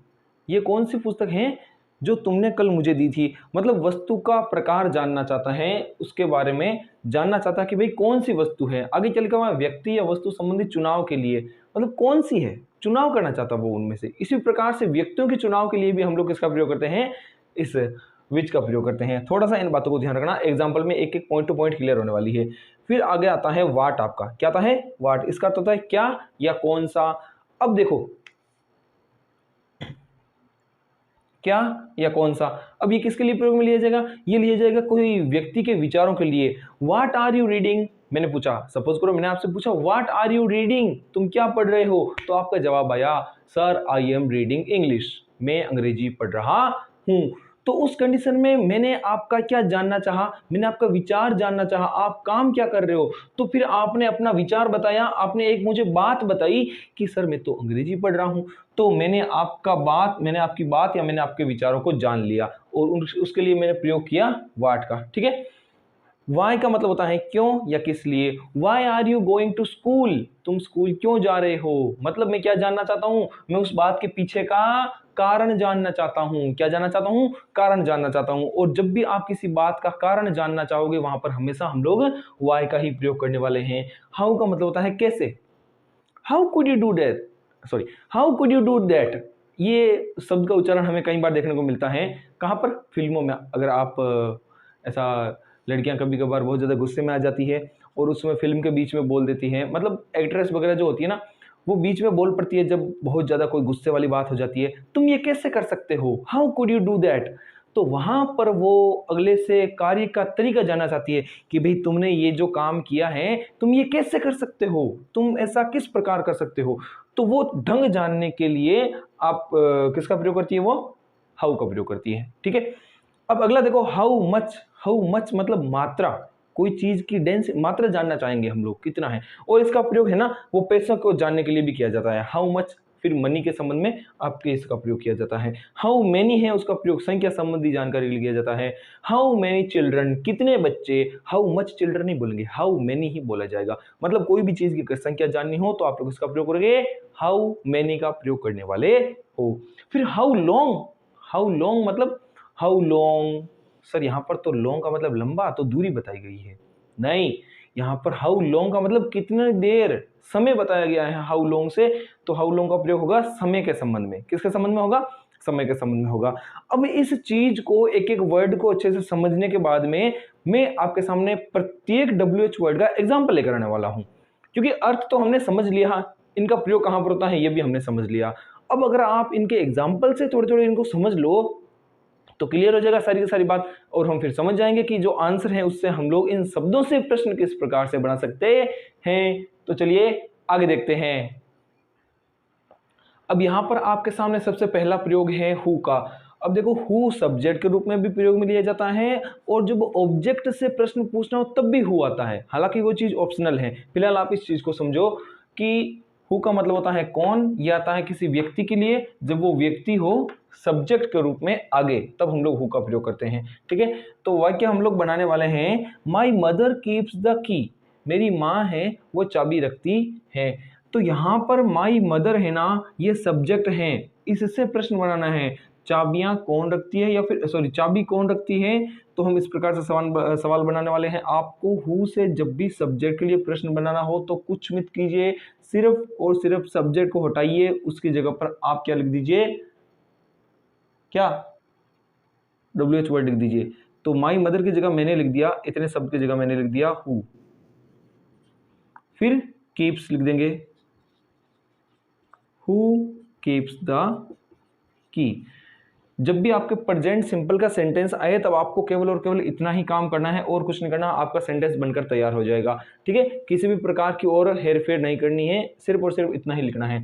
ये कौन सी पुस्तक है जो तुमने कल मुझे दी थी। मतलब वस्तु का प्रकार जानना चाहता है, उसके बारे में जानना चाहता है कि भाई कौन सी वस्तु है। आगे चलकर वहां व्यक्ति या वस्तु संबंधित चुनाव के लिए, मतलब कौन सी है, चुनाव करना चाहता वो उनमें से। इसी प्रकार से व्यक्तियों के चुनाव के लिए भी हम लोग इसका प्रयोग करते हैं, इस विच का प्रयोग करते हैं। थोड़ा सा इन बातों को ध्यान रखना, एग्जाम्पल में एक एक पॉइंट टू पॉइंट क्लियर होने वाली है। फिर आगे आता है वाट। आपका क्या आता है, वाट, इसका अर्थ होता है क्या या कौन सा। अब देखो क्या या कौन सा, अब ये किसके लिए प्रयोग में लिया जाएगा, ये लिया जाएगा कोई व्यक्ति के विचारों के लिए। व्हाट आर यू रीडिंग, मैंने पूछा, सपोज करो मैंने आपसे पूछा व्हाट आर यू रीडिंग, तुम क्या पढ़ रहे हो, तो आपका जवाब आया sir I am reading English, मैं अंग्रेजी पढ़ रहा हूं। तो उस कंडीशन में मैंने आपका क्या जानना चाहा, मैंने आपका विचार जानना चाहा, आप काम क्या कर रहे हो। तो फिर आपने अपना विचार बताया, आपने एक मुझे बात बताई कि सर मैं तो अंग्रेजी पढ़ रहा हूं। तो मैंने आपकी बात या मैंने आपके विचारों को जान लिया और उसके लिए मैंने प्रयोग किया व्हाट का। ठीक है, वाई का मतलब होता है क्यों या किस लिए। Why are you going to school, तुम स्कूल क्यों जा रहे हो, मतलब मैं क्या जानना चाहता हूं, मैं उस बात के पीछे का कारण जानना चाहता हूं। क्या जानना चाहता हूं, कारण जानना चाहता हूं। और जब भी आप किसी बात का कारण जानना चाहोगे वहां पर हमेशा हम लोग वाई का ही प्रयोग करने वाले हैं। हाउ का मतलब होता है कैसे, how could you do that, sorry how could you do that. ये शब्द का उच्चारण हमें कई बार देखने को मिलता है, कहां पर, फिल्मों में। अगर आप ऐसा, लड़कियां कभी कभार बहुत ज्यादा गुस्से में आ जाती है और उसमें फिल्म के बीच में बोल देती हैं, मतलब एक्ट्रेस वगैरह जो होती है ना, वो बीच में बोल पड़ती है जब बहुत ज़्यादा कोई गुस्से वाली बात हो जाती है, तुम ये कैसे कर सकते हो, how could you do that. तो वहाँ पर वो अगले से कार्य का तरीका जानना चाहती है कि भाई तुमने ये जो काम किया है तुम ये कैसे कर सकते हो, तुम ऐसा किस प्रकार कर सकते हो। तो वो ढंग जानने के लिए आप किसका प्रयोग करती है, वो हाउ का प्रयोग करती है। ठीक है, अब अगला देखो हाउ मच। हाउ मच मतलब मात्रा, कोई चीज की डेंस मात्रा जानना चाहेंगे हम लोग कितना है, और इसका प्रयोग है ना वो पैसों को जानने के लिए भी किया जाता है, हाउ मच। फिर मनी के संबंध में आपके इसका प्रयोग किया जाता है। हाउ मेनी है उसका प्रयोग संख्या संबंधी जानकारी के लिए किया जाता है। हाउ मेनी चिल्ड्रन कितने बच्चे, हाउ मच चिल्ड्रन नहीं बोलेंगे, हाउ मेनी ही बोला जाएगा। मतलब कोई भी चीज की संख्या जाननी हो तो आप लोग इसका प्रयोग करेंगे हाउ मेनी का प्रयोग करने वाले हो। फिर हाउ लॉन्ग। हाउ लॉन्ग मतलब हाउ लॉन्ग, सर यहाँ पर तो लॉन्ग का मतलब लंबा, तो दूरी बताई गई है, नहीं, यहाँ पर हाउ लॉन्ग का मतलब कितने देर, समय बताया गया है हाउ लॉन्ग से। तो हाउ लॉन्ग का प्रयोग होगा समय के संबंध में, किसके संबंध में होगा, समय के संबंध में होगा। अब इस चीज को एक एक वर्ड को अच्छे से समझने के बाद में मैं आपके सामने प्रत्येक WH वर्ड का एग्जाम्पल लेकर आने वाला हूं, क्योंकि अर्थ तो हमने समझ लिया, इनका प्रयोग कहां पर होता है ये भी हमने समझ लिया। अब अगर आप इनके एग्जाम्पल से थोड़े थोड़े इनको समझ लो तो क्लियर हो जाएगा सारी की सारी बात, और हम फिर समझ जाएंगे कि जो आंसर है उससे हम लोग इन शब्दों से प्रश्न किस प्रकार से बना सकते हैं। तो चलिए आगे देखते हैं। अब यहां पर आपके सामने सबसे पहला प्रयोग है हु का। अब देखो हु सब्जेक्ट के रूप में भी प्रयोग में लिया जाता है, और जब ऑब्जेक्ट से प्रश्न पूछना हो तब भी हु आता है, हालांकि वो चीज ऑप्शनल है। फिलहाल आप इस चीज को समझो कि हु का मतलब होता है कौन, यह आता है किसी व्यक्ति के लिए, जब वो व्यक्ति हो सब्जेक्ट के रूप में आगे तब हम लोग हु का प्रयोग करते हैं। ठीक है, तो वाक्य हम लोग बनाने वाले हैं my mother keeps the key, मेरी माँ है वो चाबी रखती है। तो यहाँ पर माई मदर है ना, ये सब्जेक्ट है, इससे प्रश्न बनाना है चाबियां कौन रखती है, या फिर सॉरी चाबी कौन रखती है। तो हम इस प्रकार से सवाल बनाने वाले हैं। आपको हु से जब भी सब्जेक्ट के लिए प्रश्न बनाना हो तो कुछ मत कीजिए, सिर्फ और सिर्फ सब्जेक्ट को हटाइए, उसकी जगह पर आप क्या लिख दीजिए, क्या WH वर्ड लिख दीजिए। तो माई मदर की जगह मैंने लिख दिया, इतने शब्द की जगह मैंने लिख दिया हु। फिर कीप्स लिख देंगे, हु कीप्स द की। जब भी आपके प्रेजेंट सिंपल का सेंटेंस आए तब आपको केवल और केवल इतना ही काम करना है, और कुछ नहीं करना, आपका सेंटेंस बनकर तैयार हो जाएगा। ठीक है, किसी भी प्रकार की और हेरफेर नहीं करनी है, सिर्फ और सिर्फ इतना ही लिखना है।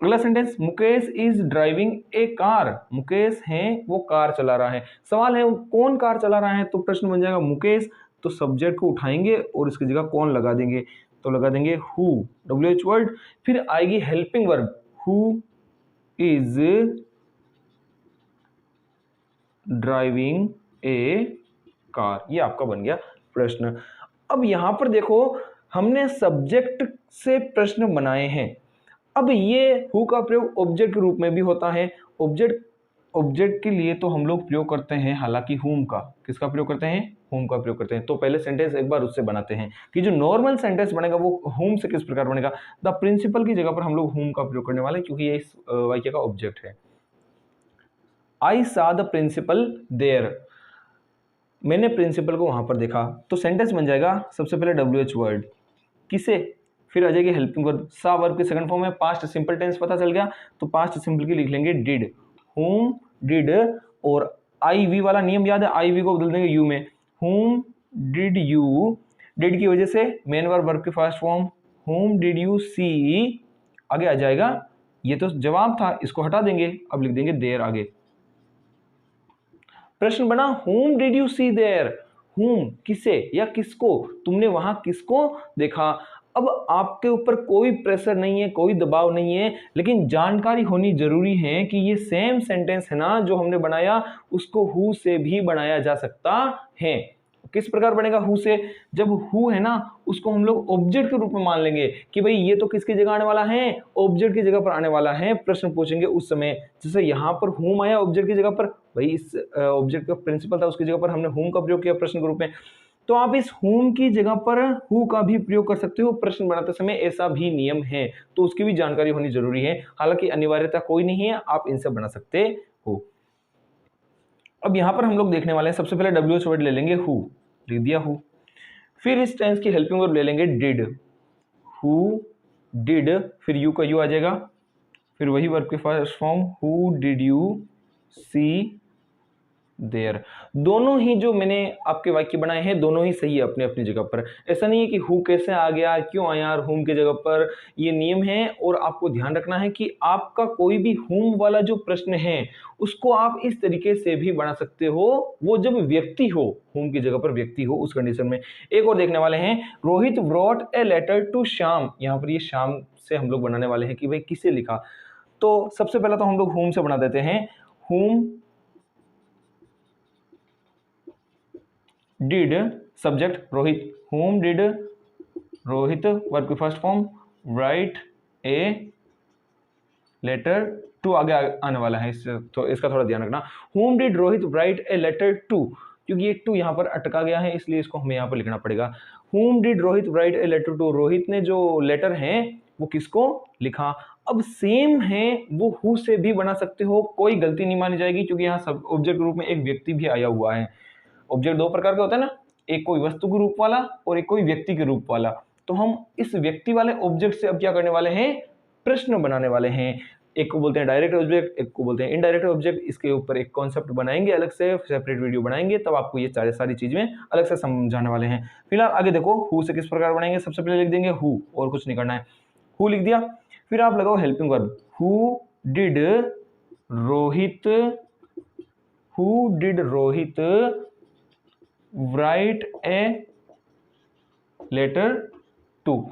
अगला sentence, Mukesh is driving A car, Mukesh है वो कार चला रहा है। सवाल है कौन कार चला रहा है, तो प्रश्न बन जाएगा मुकेश। तो सब्जेक्ट को उठाएंगे और इसकी जगह कौन लगा देंगे, तो लगा देंगे हु, WH वर्ड। फिर आएगी helping verb, who is driving A car, ये आपका बन गया प्रश्न। अब यहां पर देखो हमने सब्जेक्ट से प्रश्न बनाए हैं। अब ये हु का प्रयोग ऑब्जेक्ट के रूप में भी होता है। ऑब्जेक्ट के लिए तो हम लोग प्रयोग करते हैं हालांकि हुम का, किसका प्रयोग करते हैं, हुम का प्रयोग करते हैं। तो पहले सेंटेंस एक बार उससे बनाते हैं कि जो नॉर्मल सेंटेंस बनेगा वो हुम से किस प्रकार बनेगा। द प्रिंसिपल की जगह पर हम लोग हुम का प्रयोग करने वाले हैं, क्योंकि ये इस वाक्य का ऑब्जेक्ट है। आई सा द प्रिंसिपल देयर, मैंने प्रिंसिपल को वहां पर देखा। तो सेंटेंस बन जाएगा सबसे पहले WH वर्ड, किसे, फिर आ जाएगी हेल्पिंग वर्ब, सा वर्ब की सेकंड फॉर्म है, पास्ट सिंपल टेंस पता चल गया, तो पास्ट सिंपल की लिख लेंगे डिड, हुम डिड। और IV वाला नियम याद है, IV को बदल देंगे यू में, हुम डिड यू, डिड की वजह से मेन वर्ब की first form, whom did you see, आगे आ जाएगा, ये तो जवाब था, इसको हटा देंगे, अब लिख देंगे देयर आगे। प्रश्न बना whom did you see there, whom किसे या किसको, तुमने वहां किसको देखा। अब आपके ऊपर कोई प्रेशर नहीं है, कोई दबाव नहीं है, लेकिन जानकारी होनी जरूरी है कि ये सेम सेंटेंस है ना जो हमने बनाया, उसको हु से भी बनाया जा सकता है। किस प्रकार बनेगा हु से, जब हु है ना उसको हम लोग ऑब्जेक्ट के रूप में मान लेंगे कि भाई ये तो किसकी जगह आने वाला है, ऑब्जेक्ट की जगह पर आने वाला है, प्रश्न पूछेंगे उस समय। जैसे यहाँ पर हुम आया ऑब्जेक्ट की जगह पर, भाई इस ऑब्जेक्ट का प्रिंसिपल था उसकी जगह पर हमने हुम का प्रयोग किया प्रश्न के रूप में। तो आप इस हुम की जगह पर हु का भी प्रयोग कर सकते हो प्रश्न बनाते समय, ऐसा भी नियम है, तो उसकी भी जानकारी होनी जरूरी है। हालांकि अनिवार्यता कोई नहीं है, आप इनसे बना सकते हो। अब यहां पर हम लोग देखने वाले हैं, सबसे पहले WH वर्ड ले लेंगे हु, लिख दिया हु। फिर इस टेंस की हेल्पिंग वर्ब ले लेंगे डिड, हु डिड, फिर यू का यू आ जाएगा, फिर वही वर्ब की first form who did you see there. दोनों ही जो मैंने आपके वाक्य बनाए हैं दोनों ही सही है अपने अपनी जगह पर। ऐसा नहीं है कि हु कैसे आ गया, क्यों आया यार हुम की जगह पर, ये नियम है। और आपको ध्यान रखना है कि आपका कोई भी हुम वाला जो प्रश्न है उसको आप इस तरीके से भी बना सकते हो, वो जब व्यक्ति हो, हुम की जगह पर व्यक्ति हो उस कंडीशन में। एक और देखने वाले हैं, Rohit wrote a letter to Shyam. यहाँ पर ये श्याम से हम लोग बनाने वाले हैं कि भाई किसे लिखा। तो सबसे पहला तो हम लोग हुम से बना देते हैं, whom did subject Rohit, whom did Rohit verb की first form write a letter to, आगे आने वाला है तो इसका थोड़ा ध्यान रखना। whom did Rohit write a letter to, क्योंकि ये टू यहाँ पर अटका गया है इसलिए इसको हमें यहाँ पर लिखना पड़ेगा। whom did Rohit write a letter to, Rohit ने जो लेटर है वो किसको लिखा। अब सेम है वो हु से भी बना सकते हो, कोई गलती नहीं मानी जाएगी क्योंकि यहाँ सब ऑब्जेक्ट के रूप में एक व्यक्ति भी आया हुआ है। ऑब्जेक्ट दो प्रकार का होता है ना, एक कोई वस्तु के रूप वाला और एक कोई व्यक्ति के रूप वाला। तो हम इस व्यक्ति वाले ऑब्जेक्ट से अब क्या करने वाले हैं, प्रश्न बनाने वाले हैं। एक को बोलते हैं डायरेक्ट ऑब्जेक्ट, एक को बोलते हैं इनडायरेक्ट ऑब्जेक्ट। इसके ऊपर एक कॉन्सेप्ट बनाएंगे, अलग से सेपरेट वीडियो बनाएंगे, तब आपको ये सारी चीजें अलग से समझाने वाले हैं। फिलहाल आगे देखो हु से किस प्रकार बनाएंगे। सबसे पहले लिख देंगे हु, और कुछ नहीं करना है, हु लिख दिया। फिर आप लगाओ helping verb, who did Rohit, who did Rohit write a letter to.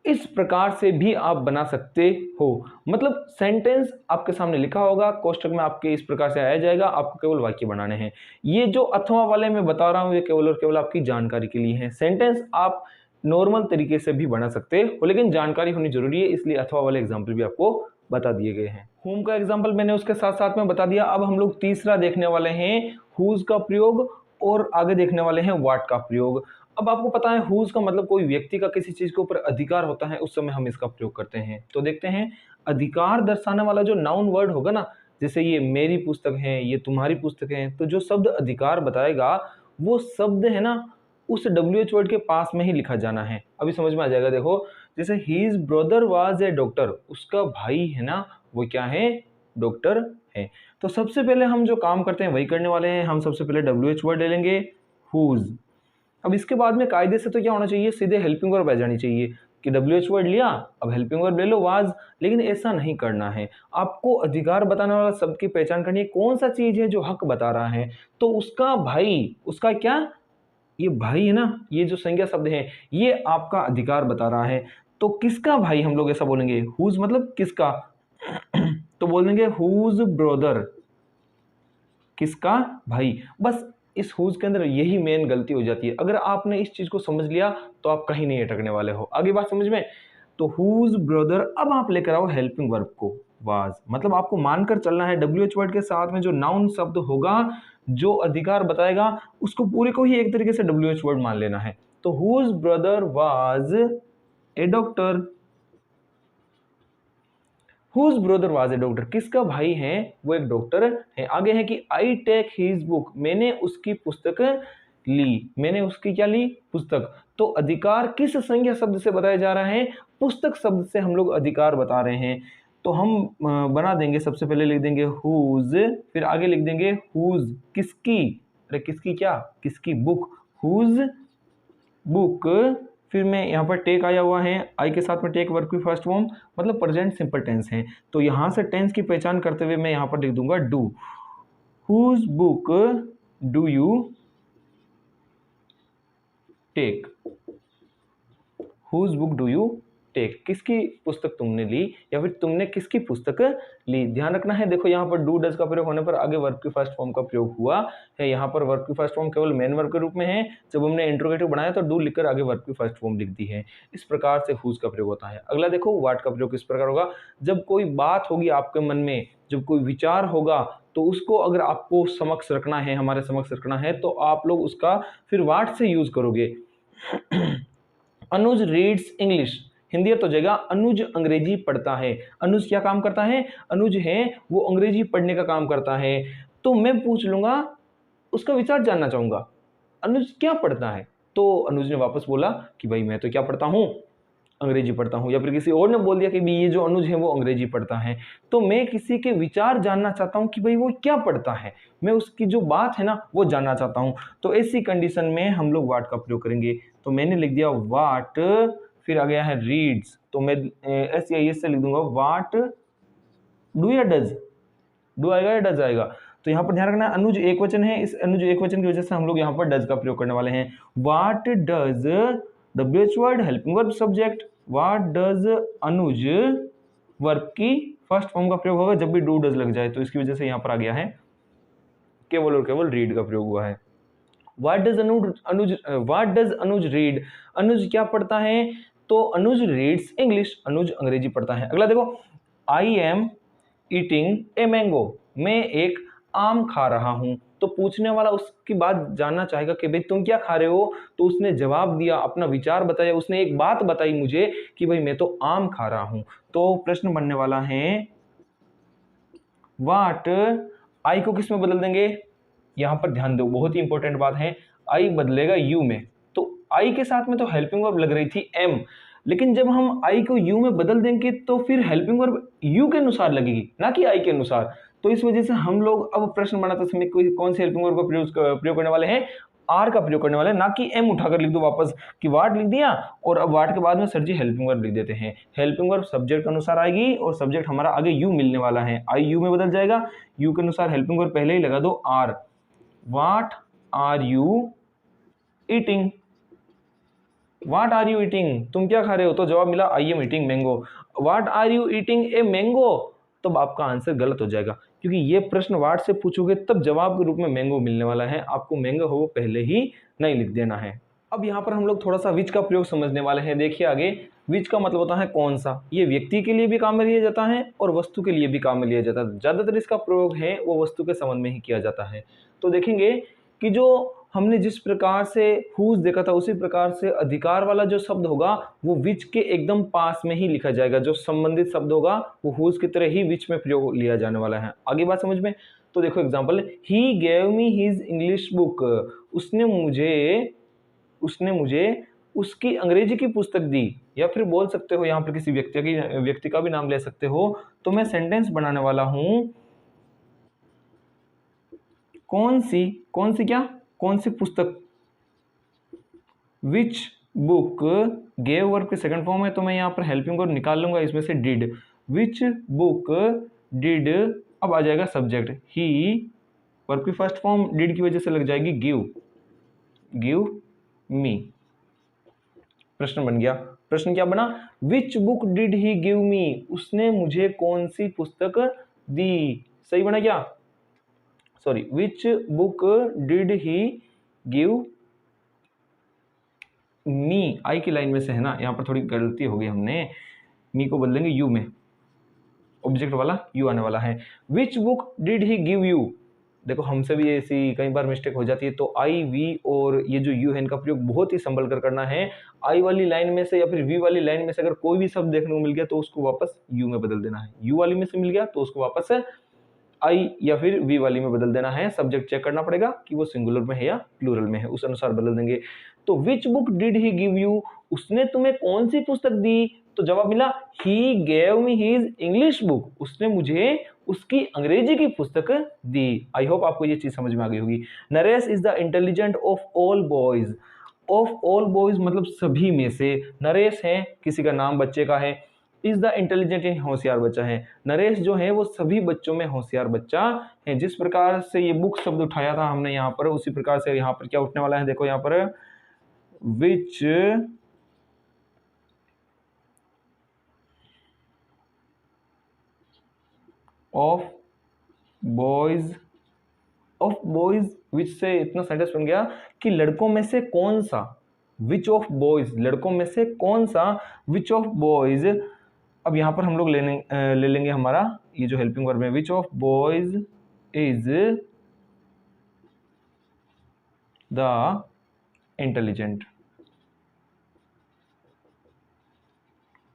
इस प्रकार से भी आप बना सकते हो। मतलब सेंटेंस आपके सामने लिखा होगा, कोष्टक में आपके इस प्रकार से आया जाएगा, आपको केवल वाक्य बनाने हैं। ये जो अथवा वाले मैं बता रहा हूं ये केवल और केवल आपकी जानकारी के लिए है। सेंटेंस आप नॉर्मल तरीके से भी बना सकते हो, लेकिन जानकारी होनी जरूरी है, इसलिए अथवा वाले एग्जाम्पल भी आपको बता दिए गए हैं। हुम का एग्जाम्पल मैंने उसके साथ साथ में बता दिया। अब हम लोग तीसरा देखने वाले हैं हुज का प्रयोग, और आगे देखने वाले हैं व्हाट का प्रयोग। अब आपको पता है हुज का मतलब कोई व्यक्ति का किसी चीज के ऊपर अधिकार होता है, उस समय हम इसका प्रयोग करते हैं। तो देखते हैं, अधिकार दर्शाने वाला जो नाउन वर्ड होगा ना, जैसे ये मेरी पुस्तक है, ये तुम्हारी पुस्तक है, तो जो शब्द अधिकार बताएगा वो शब्द है ना उस WH वर्ड के पास में ही लिखा जाना है। अभी समझ में आ जाएगा। देखो जैसे his brother was a doctor, उसका भाई है ना वो क्या है, डॉक्टर है। तो सबसे पहले हम जो काम करते हैं वही करने वाले हैं। हम सबसे पहले WH वर्ड ले लेंगे हुज। अब इसके बाद में कायदे से तो क्या होना चाहिए, सीधे हेल्पिंग वर्ब आ जानी चाहिए कि WH वर्ड लिया अब हेल्पिंग वर्ब ले लो वाज। लेकिन ऐसा नहीं करना है, आपको अधिकार बताने वाला शब्द की पहचान करनी है, कौन सा चीज है जो हक बता रहा है। तो उसका भाई, उसका क्या, ये भाई है ना, ये जो संज्ञा शब्द है ये आपका अधिकार बता रहा है। तो किसका भाई हम लोग ऐसा बोलेंगे, हुज मतलब किसका तो बोल देंगे हुज ब्रदर, किसका भाई। बस इस हुज के अंदर यही मेन गलती हो जाती है। अगर आपने इस चीज को समझ लिया तो आप कहीं नहीं अटकने वाले हो। आगे बात समझ में। तो हुज ब्रदर, अब आप लेकर आओ हेल्पिंग वर्ब को वाज। मतलब आपको मानकर चलना है WH वर्ड के साथ में जो नाउन शब्द होगा जो अधिकार बताएगा उसको पूरे को ही एक तरीके से WH वर्ड मान लेना है। तो whose brother was a doctor, whose brother was a doctor, किसका भाई है वो एक डॉक्टर है। आगे है कि आई टेक हिज बुक, मैंने उसकी पुस्तक ली, मैंने उसकी क्या ली, पुस्तक। तो अधिकार किस संज्ञा शब्द से बताया जा रहा है, पुस्तक शब्द से हम लोग अधिकार बता रहे हैं। तो हम बना देंगे, सबसे पहले लिख देंगे हुज, फिर आगे लिख देंगे हुज किसकी, अरे किसकी क्या, किसकी बुक, हुज बुक। फिर मैं यहाँ पर टेक आया हुआ है, आई के साथ में टेक वर्ब की फर्स्ट फॉर्म, मतलब प्रेजेंट सिंपल टेंस है। तो यहाँ से टेंस की पहचान करते हुए मैं यहाँ पर लिख दूंगा do, whose book do you take, whose book do you take, किसकी पुस्तक तुमने ली या फिर तुमने किसकी पुस्तक ली। ध्यान रखना है, देखो यहाँ पर डू डज का प्रयोग होने पर आगे वर्ब की फर्स्ट फॉर्म का प्रयोग हुआ है। यहाँ पर वर्ब की फर्स्ट फॉर्म केवल मेन वर्ब के रूप में है। जब हमने इंट्रोगेटिव बनाया तो डू लिखकर आगे वर्ब की फर्स्ट फॉर्म लिख दी है। इस प्रकार से हुज का प्रयोग होता है। अगला देखो व्हाट का प्रयोग किस प्रकार होगा। जब कोई बात होगी आपके मन में, जब कोई विचार होगा तो उसको अगर आपको समक्ष रखना है, हमारे समक्ष रखना है, तो आप लोग उसका फिर व्हाट से यूज करोगे। अनुज रीड्स इंग्लिश, हिंदी तो जगह अनुज अंग्रेजी पढ़ता है। अनुज क्या काम करता है, अनुज है वो अंग्रेजी पढ़ने का काम करता है। तो मैं पूछ लूंगा, उसका विचार जानना चाहूंगा, अनुज क्या पढ़ता है। तो अनुज ने वापस बोला कि भाई मैं तो क्या पढ़ता हूँ, अंग्रेजी पढ़ता हूँ। या फिर किसी और ने बोल दिया कि भाई ये जो अनुज है वो अंग्रेजी पढ़ता है। तो मैं किसी के विचार जानना चाहता हूँ कि भाई वो क्या पढ़ता है, मैं उसकी जो बात है ना वो जानना चाहता हूँ। तो ऐसी कंडीशन में हम लोग वाट का प्रयोग करेंगे। तो मैंने लिख दिया वाट, फिर आ गया है रीड्स, तो मैं SEIS से लिख दूंगा वाट डू या डज, डू आएगा या डज आएगा। तो यहाँ पर ध्यान रखना अनुज एक वचन है, इस अनुज एक वचन की वजह से हम लोग यहाँ पर डज का प्रयोग करने वाले हैं। What does WH word helping verb subject, what does Anuj verb की फर्स्ट फॉर्म का प्रयोग होगा जब भी डू डज लग जाए, तो इसकी वजह से यहाँ पर आ गया है केवल और केवल रीड का प्रयोग हुआ है। व्हाट डज अनुज रीड, अनुज क्या पढ़ता है, तो अनुज रीड्स इंग्लिश, अनुज अंग्रेजी पढ़ता है। अगला देखो, आई एम ईटिंग ए मैंगो, मैं एक आम खा रहा हूं। तो पूछने वाला उसकी बात जानना चाहेगा कि भाई तुम क्या खा रहे हो, तो उसने जवाब दिया, अपना विचार बताया, उसने एक बात बताई मुझे कि भाई मैं तो आम खा रहा हूं। तो प्रश्न बनने वाला है व्हाट, आई को किस में बदल देंगे, यहां पर ध्यान दो बहुत ही इंपॉर्टेंट बात है, आई बदलेगा यू में। तो आई के साथ में तो हेल्पिंग वर्ब लग रही थी एम, लेकिन जब हम आई को यू में बदल देंगे तो फिर हेल्पिंग वर्ब यू के अनुसार लगेगी, ना कि आई के अनुसार। तो इस वजह से हम लोग अब प्रश्न बनाते समय कौन से हेल्पिंग वर्ब का प्रयोग करने वाले हैं, आर का प्रयोग करने वाले हैं, ना कि एम उठाकर लिख दो वापस कि वाट लिख दिया और अब वाट के बाद में सर जी हेल्पिंग वर्ब लिख देते हैं। हेल्पिंग वर्ब सब्जेक्ट के अनुसार आएगी और सब्जेक्ट हमारा आगे यू मिलने वाला है, आई यू में बदल जाएगा, यू के अनुसार हेल्पिंग वर्ब पहले ही लगा दो are. What are you eating, what are you eating, तुम क्या खा रहे हो, तो जवाब मिला I am eating mango. What are you eating a mango, तब आपका आंसर गलत हो जाएगा, क्योंकि ये प्रश्न व्हाट से पूछोगे तब जवाब के रूप में मैंगो मिलने वाला है, आपको मैंगो हो वो पहले ही नहीं लिख देना है। अब यहाँ पर हम लोग थोड़ा सा विच का प्रयोग समझने वाले हैं। देखिए आगे, विच का मतलब होता है कौन सा, ये व्यक्ति के लिए भी काम में लिया जाता है और वस्तु के लिए भी काम में लिया जाता है। ज्यादातर इसका प्रयोग है वो वस्तु के संबंध में ही किया जाता है। तो देखेंगे कि जो हमने जिस प्रकार से हुज देखा था उसी प्रकार से अधिकार वाला जो शब्द होगा वो विच के एकदम पास में ही लिखा जाएगा, जो संबंधित शब्द होगा वो हुज की तरह ही विच में प्रयोग लिया जाने वाला है। आगे बात समझ में, तो देखो example, he gave me his English book, उसने मुझे उसकी अंग्रेजी की पुस्तक दी। या फिर बोल सकते हो यहाँ पर किसी व्यक्ति का भी नाम ले सकते हो। तो मैं सेंटेंस बनाने वाला हूं, कौन सी क्या, कौन सी पुस्तक, विच बुक, गेव वर्ब के सेकंड फॉर्म है तो मैं यहाँ पर हेल्पिंग वर्ब निकाल लूंगा इसमें से डिड, विच बुक डिड, अब आ जाएगा सब्जेक्ट, ही वर्ब की फर्स्ट फॉर्म डिड की वजह से लग जाएगी गिव मी। प्रश्न बन गया, प्रश्न क्या बना, which book did he give me, उसने मुझे कौन सी पुस्तक दी, सही बना क्या, sorry, which book did he give me, I की लाइन में से है ना, यहाँ पर थोड़ी गलती हो गई, हमने मी को बदलेंगे यू में, ऑब्जेक्ट वाला यू आने वाला है। विच book did he give you, देखो हमसे भी ऐसी कई बार मिस्टेक हो जाती है, तो आई वी और ये जो यू है इनका प्रयोग बहुत ही संभल कर करना है। आई वाली लाइन में से या फिर वी वाली लाइन में से अगर कोई भी शब्द देखने को मिल गया तो उसको वापस यू में बदल देना है, यू वाली में से मिल गया तो उसको वापस आई या फिर वी वाली में बदल देना है। सब्जेक्ट चेक करना पड़ेगा कि वो सिंगुलर में है या प्लूरल में है, उस अनुसार बदल देंगे। तो विच book did he give you, उसने तुम्हें कौन सी पुस्तक दी, तो जवाब मिला he gave me his English book, उसने मुझे उसकी अंग्रेजी की पुस्तक दी। आई होप आपको ये चीज समझ में आ गई होगी। Naresh is the intelligent of all boys, of all boys मतलब सभी में से, नरेश है किसी का नाम बच्चे का है, इज द इंटेलिजेंट होशियार बच्चा है, नरेश जो है वो सभी बच्चों में होशियार बच्चा है। जिस प्रकार से ये बुक शब्द उठाया था हमने यहाँ पर, उसी प्रकार से यहाँ पर क्या उठने वाला है, देखो यहाँ पर विच ऑफ बॉयज विच से इतना सेंटेंस बन गया कि लड़कों में से कौन सा, विच ऑफ बॉयज लड़कों में से कौन सा, विच ऑफ बॉयज। अब यहां पर हम लोग ले लेंगे हमारा ये जो हेल्पिंग वर्ब है, which of boys is the intelligent,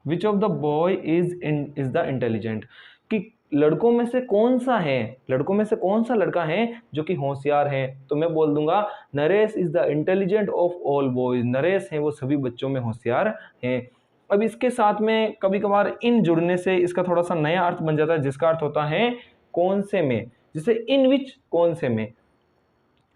which of the boy is the intelligent, कि लड़कों में से कौन सा है, लड़कों में से कौन सा लड़का है जो कि होशियार है, तो मैं बोल दूंगा Naresh is the intelligent of all boys, Naresh है वो सभी बच्चों में होशियार है। अब इसके साथ में कभी कभार इन जुड़ने से इसका थोड़ा सा नया अर्थ बन जाता है, जिसका अर्थ होता है कौन से में, जैसे इन विच, कौन से में।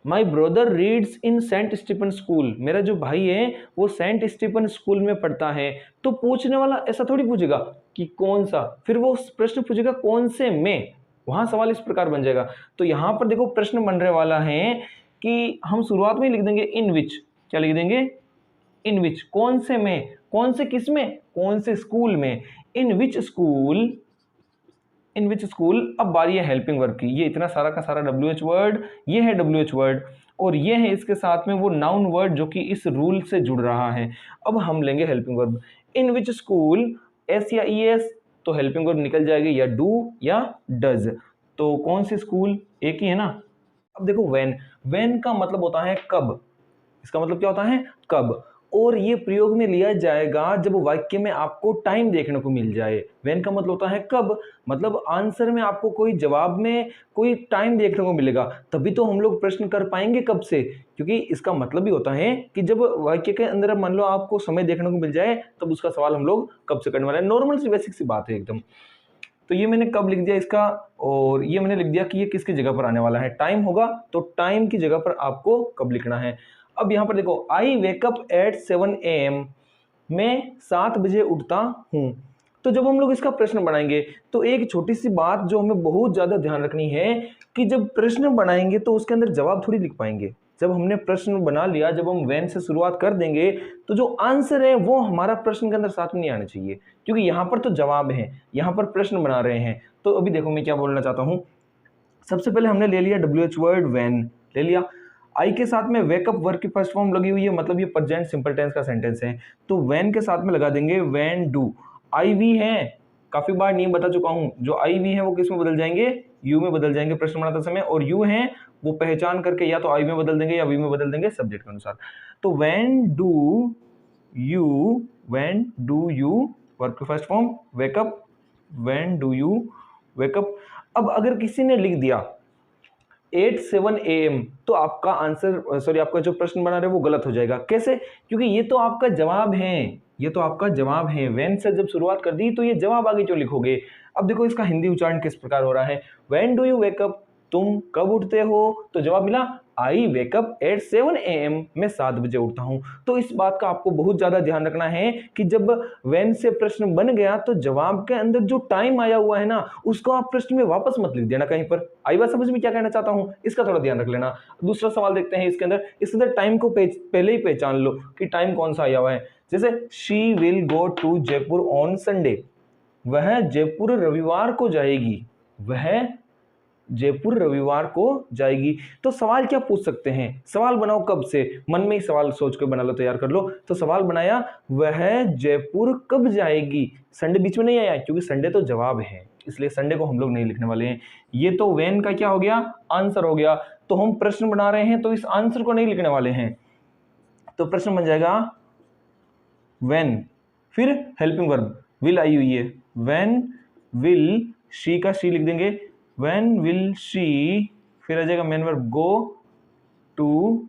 My brother reads in saint Stephen school, मेरा जो भाई है वो सेंट स्टीफन स्कूल में पढ़ता है। तो पूछने वाला ऐसा थोड़ी पूछेगा कि कौन सा, फिर वो प्रश्न पूछेगा कौन से में, वहां सवाल इस प्रकार बन जाएगा। तो यहां पर देखो प्रश्न बनने वाला है कि हम शुरुआत में लिख देंगे इन विच, क्या लिख देंगे, इन विच, कौन से में, कौन से किस में, कौन से स्कूल में, इन which school, in which school. अब बारी है हेल्पिंग वर्ब की, ये इतना सारा का सारा WH वर्ड, ये है WH वर्ड, और ये है इसके साथ में वो नाउन वर्ड जो कि इस रूल से जुड़ रहा है। अब हम लेंगे helping verb, in which school, S या ES, तो हेल्पिंग वर्ब निकल जाएगी या डू या डज। तो कौन सी स्कूल, एक ही है ना। अब देखो व्हेन, व्हेन का मतलब होता है कब, इसका मतलब क्या होता है कब, और ये प्रयोग में लिया जाएगा जब वाक्य में आपको टाइम देखने को मिल जाए। व्हेन का मतलब होता है कब, मतलब आंसर में आपको कोई जवाब में कोई टाइम देखने को मिलेगा, तभी तो हम लोग प्रश्न कर पाएंगे कब से, क्योंकि इसका मतलब ही होता है कि जब वाक्य के अंदर मान लो आपको समय देखने को मिल जाए तब उसका सवाल हम लोग कब से करने वाले हैं। नॉर्मल सी बेसिक सी बात है एकदम। तो ये मैंने कब लिख दिया इसका, और ये मैंने लिख दिया कि ये किसकी जगह पर आने वाला है, टाइम होगा तो टाइम की जगह पर आपको कब लिखना है। अब यहां पर देखो आई वेकअप एट 7 AM, मैं 7 बजे उठता हूं। तो जब हम लोग इसका प्रश्न बनाएंगे तो एक छोटी सी बात जो हमें बहुत ज्यादा ध्यान रखनी है कि जब प्रश्न बनाएंगे तो उसके अंदर जवाब थोड़ी लिख पाएंगे। जब हमने प्रश्न बना लिया, जब हम व्हेन से शुरुआत कर देंगे तो जो आंसर है वो हमारा प्रश्न के अंदर साथ में नहीं आना चाहिए, क्योंकि यहाँ पर तो जवाब है, यहाँ पर प्रश्न बना रहे हैं। तो अभी देखो मैं क्या बोलना चाहता हूँ। सबसे पहले हमने ले लिया WH वर्ड व्हेन, ले लिया। आई के साथ में वेकअप वर्ब की फर्स्ट फॉर्म लगी हुई है, मतलब ये प्रेजेंट सिंपल टेंस का सेंटेंस है, तो व्हेन के साथ में लगा देंगे व्हेन डू। आई वी है, काफी बार नियम बता चुका हूं, जो आई वी है वो किस में बदल जाएंगे, यू में बदल जाएंगे प्रश्न बनाते समय, और यू है वो पहचान करके या तो आई में बदल देंगे या वी में बदल देंगे सब्जेक्ट के अनुसार। तो when do you, when do you verb की first form wake up, when do you wake up. अब अगर किसी ने लिख दिया 8-7 AM, तो आपका आंसर सॉरी आपका जो प्रश्न बना रहे वो गलत हो जाएगा। कैसे, क्योंकि ये तो आपका जवाब है, ये तो आपका जवाब है, व्हेन से जब शुरुआत कर दी तो ये जवाब आगे क्यों लिखोगे। अब देखो इसका हिंदी उच्चारण किस प्रकार हो रहा है, व्हेन डू यू वेकअप, तुम कब उठते हो, तो जवाब मिला आई वेकअप एट 7 AM, मैं 7 बजे उठता हूं। तो इस बात का आपको बहुत ज्यादा ध्यान रखना है कि जब व्हेन से प्रश्न बन गया तो जवाब के अंदर जो टाइम आया हुआ है ना उसको आप प्रश्न में वापस मत लिख देना कहीं पर। आई बात समझ में क्या कहना चाहता हूं, इसका थोड़ा ध्यान रख लेना। दूसरा सवाल देखते हैं इसके अंदर टाइम को पहले ही पहचान लो कि टाइम कौन सा आया हुआ है। जैसे she will go to Jaipur on Sunday, वह जयपुर रविवार को जाएगी, वह जयपुर रविवार को जाएगी। तो सवाल क्या पूछ सकते हैं, सवाल बनाओ कब से, मन में ही सवाल सोच के बना लो, तैयार कर लो। तो सवाल बनाया वह जयपुर कब जाएगी, संडे बीच में नहीं आया क्योंकि संडे तो जवाब है, इसलिए संडे को हम लोग नहीं लिखने वाले हैं। ये तो व्हेन का क्या हो गया, आंसर हो गया। तो हम प्रश्न बना रहे हैं तो इस आंसर को नहीं लिखने वाले हैं, तो प्रश्न बन जाएगा व्हेन, फिर हेल्पिंग वर्ब विल आई हुई है, व्हेन विल, शी का शी लिख देंगे, when will she, फिर आ जाएगा main verb go to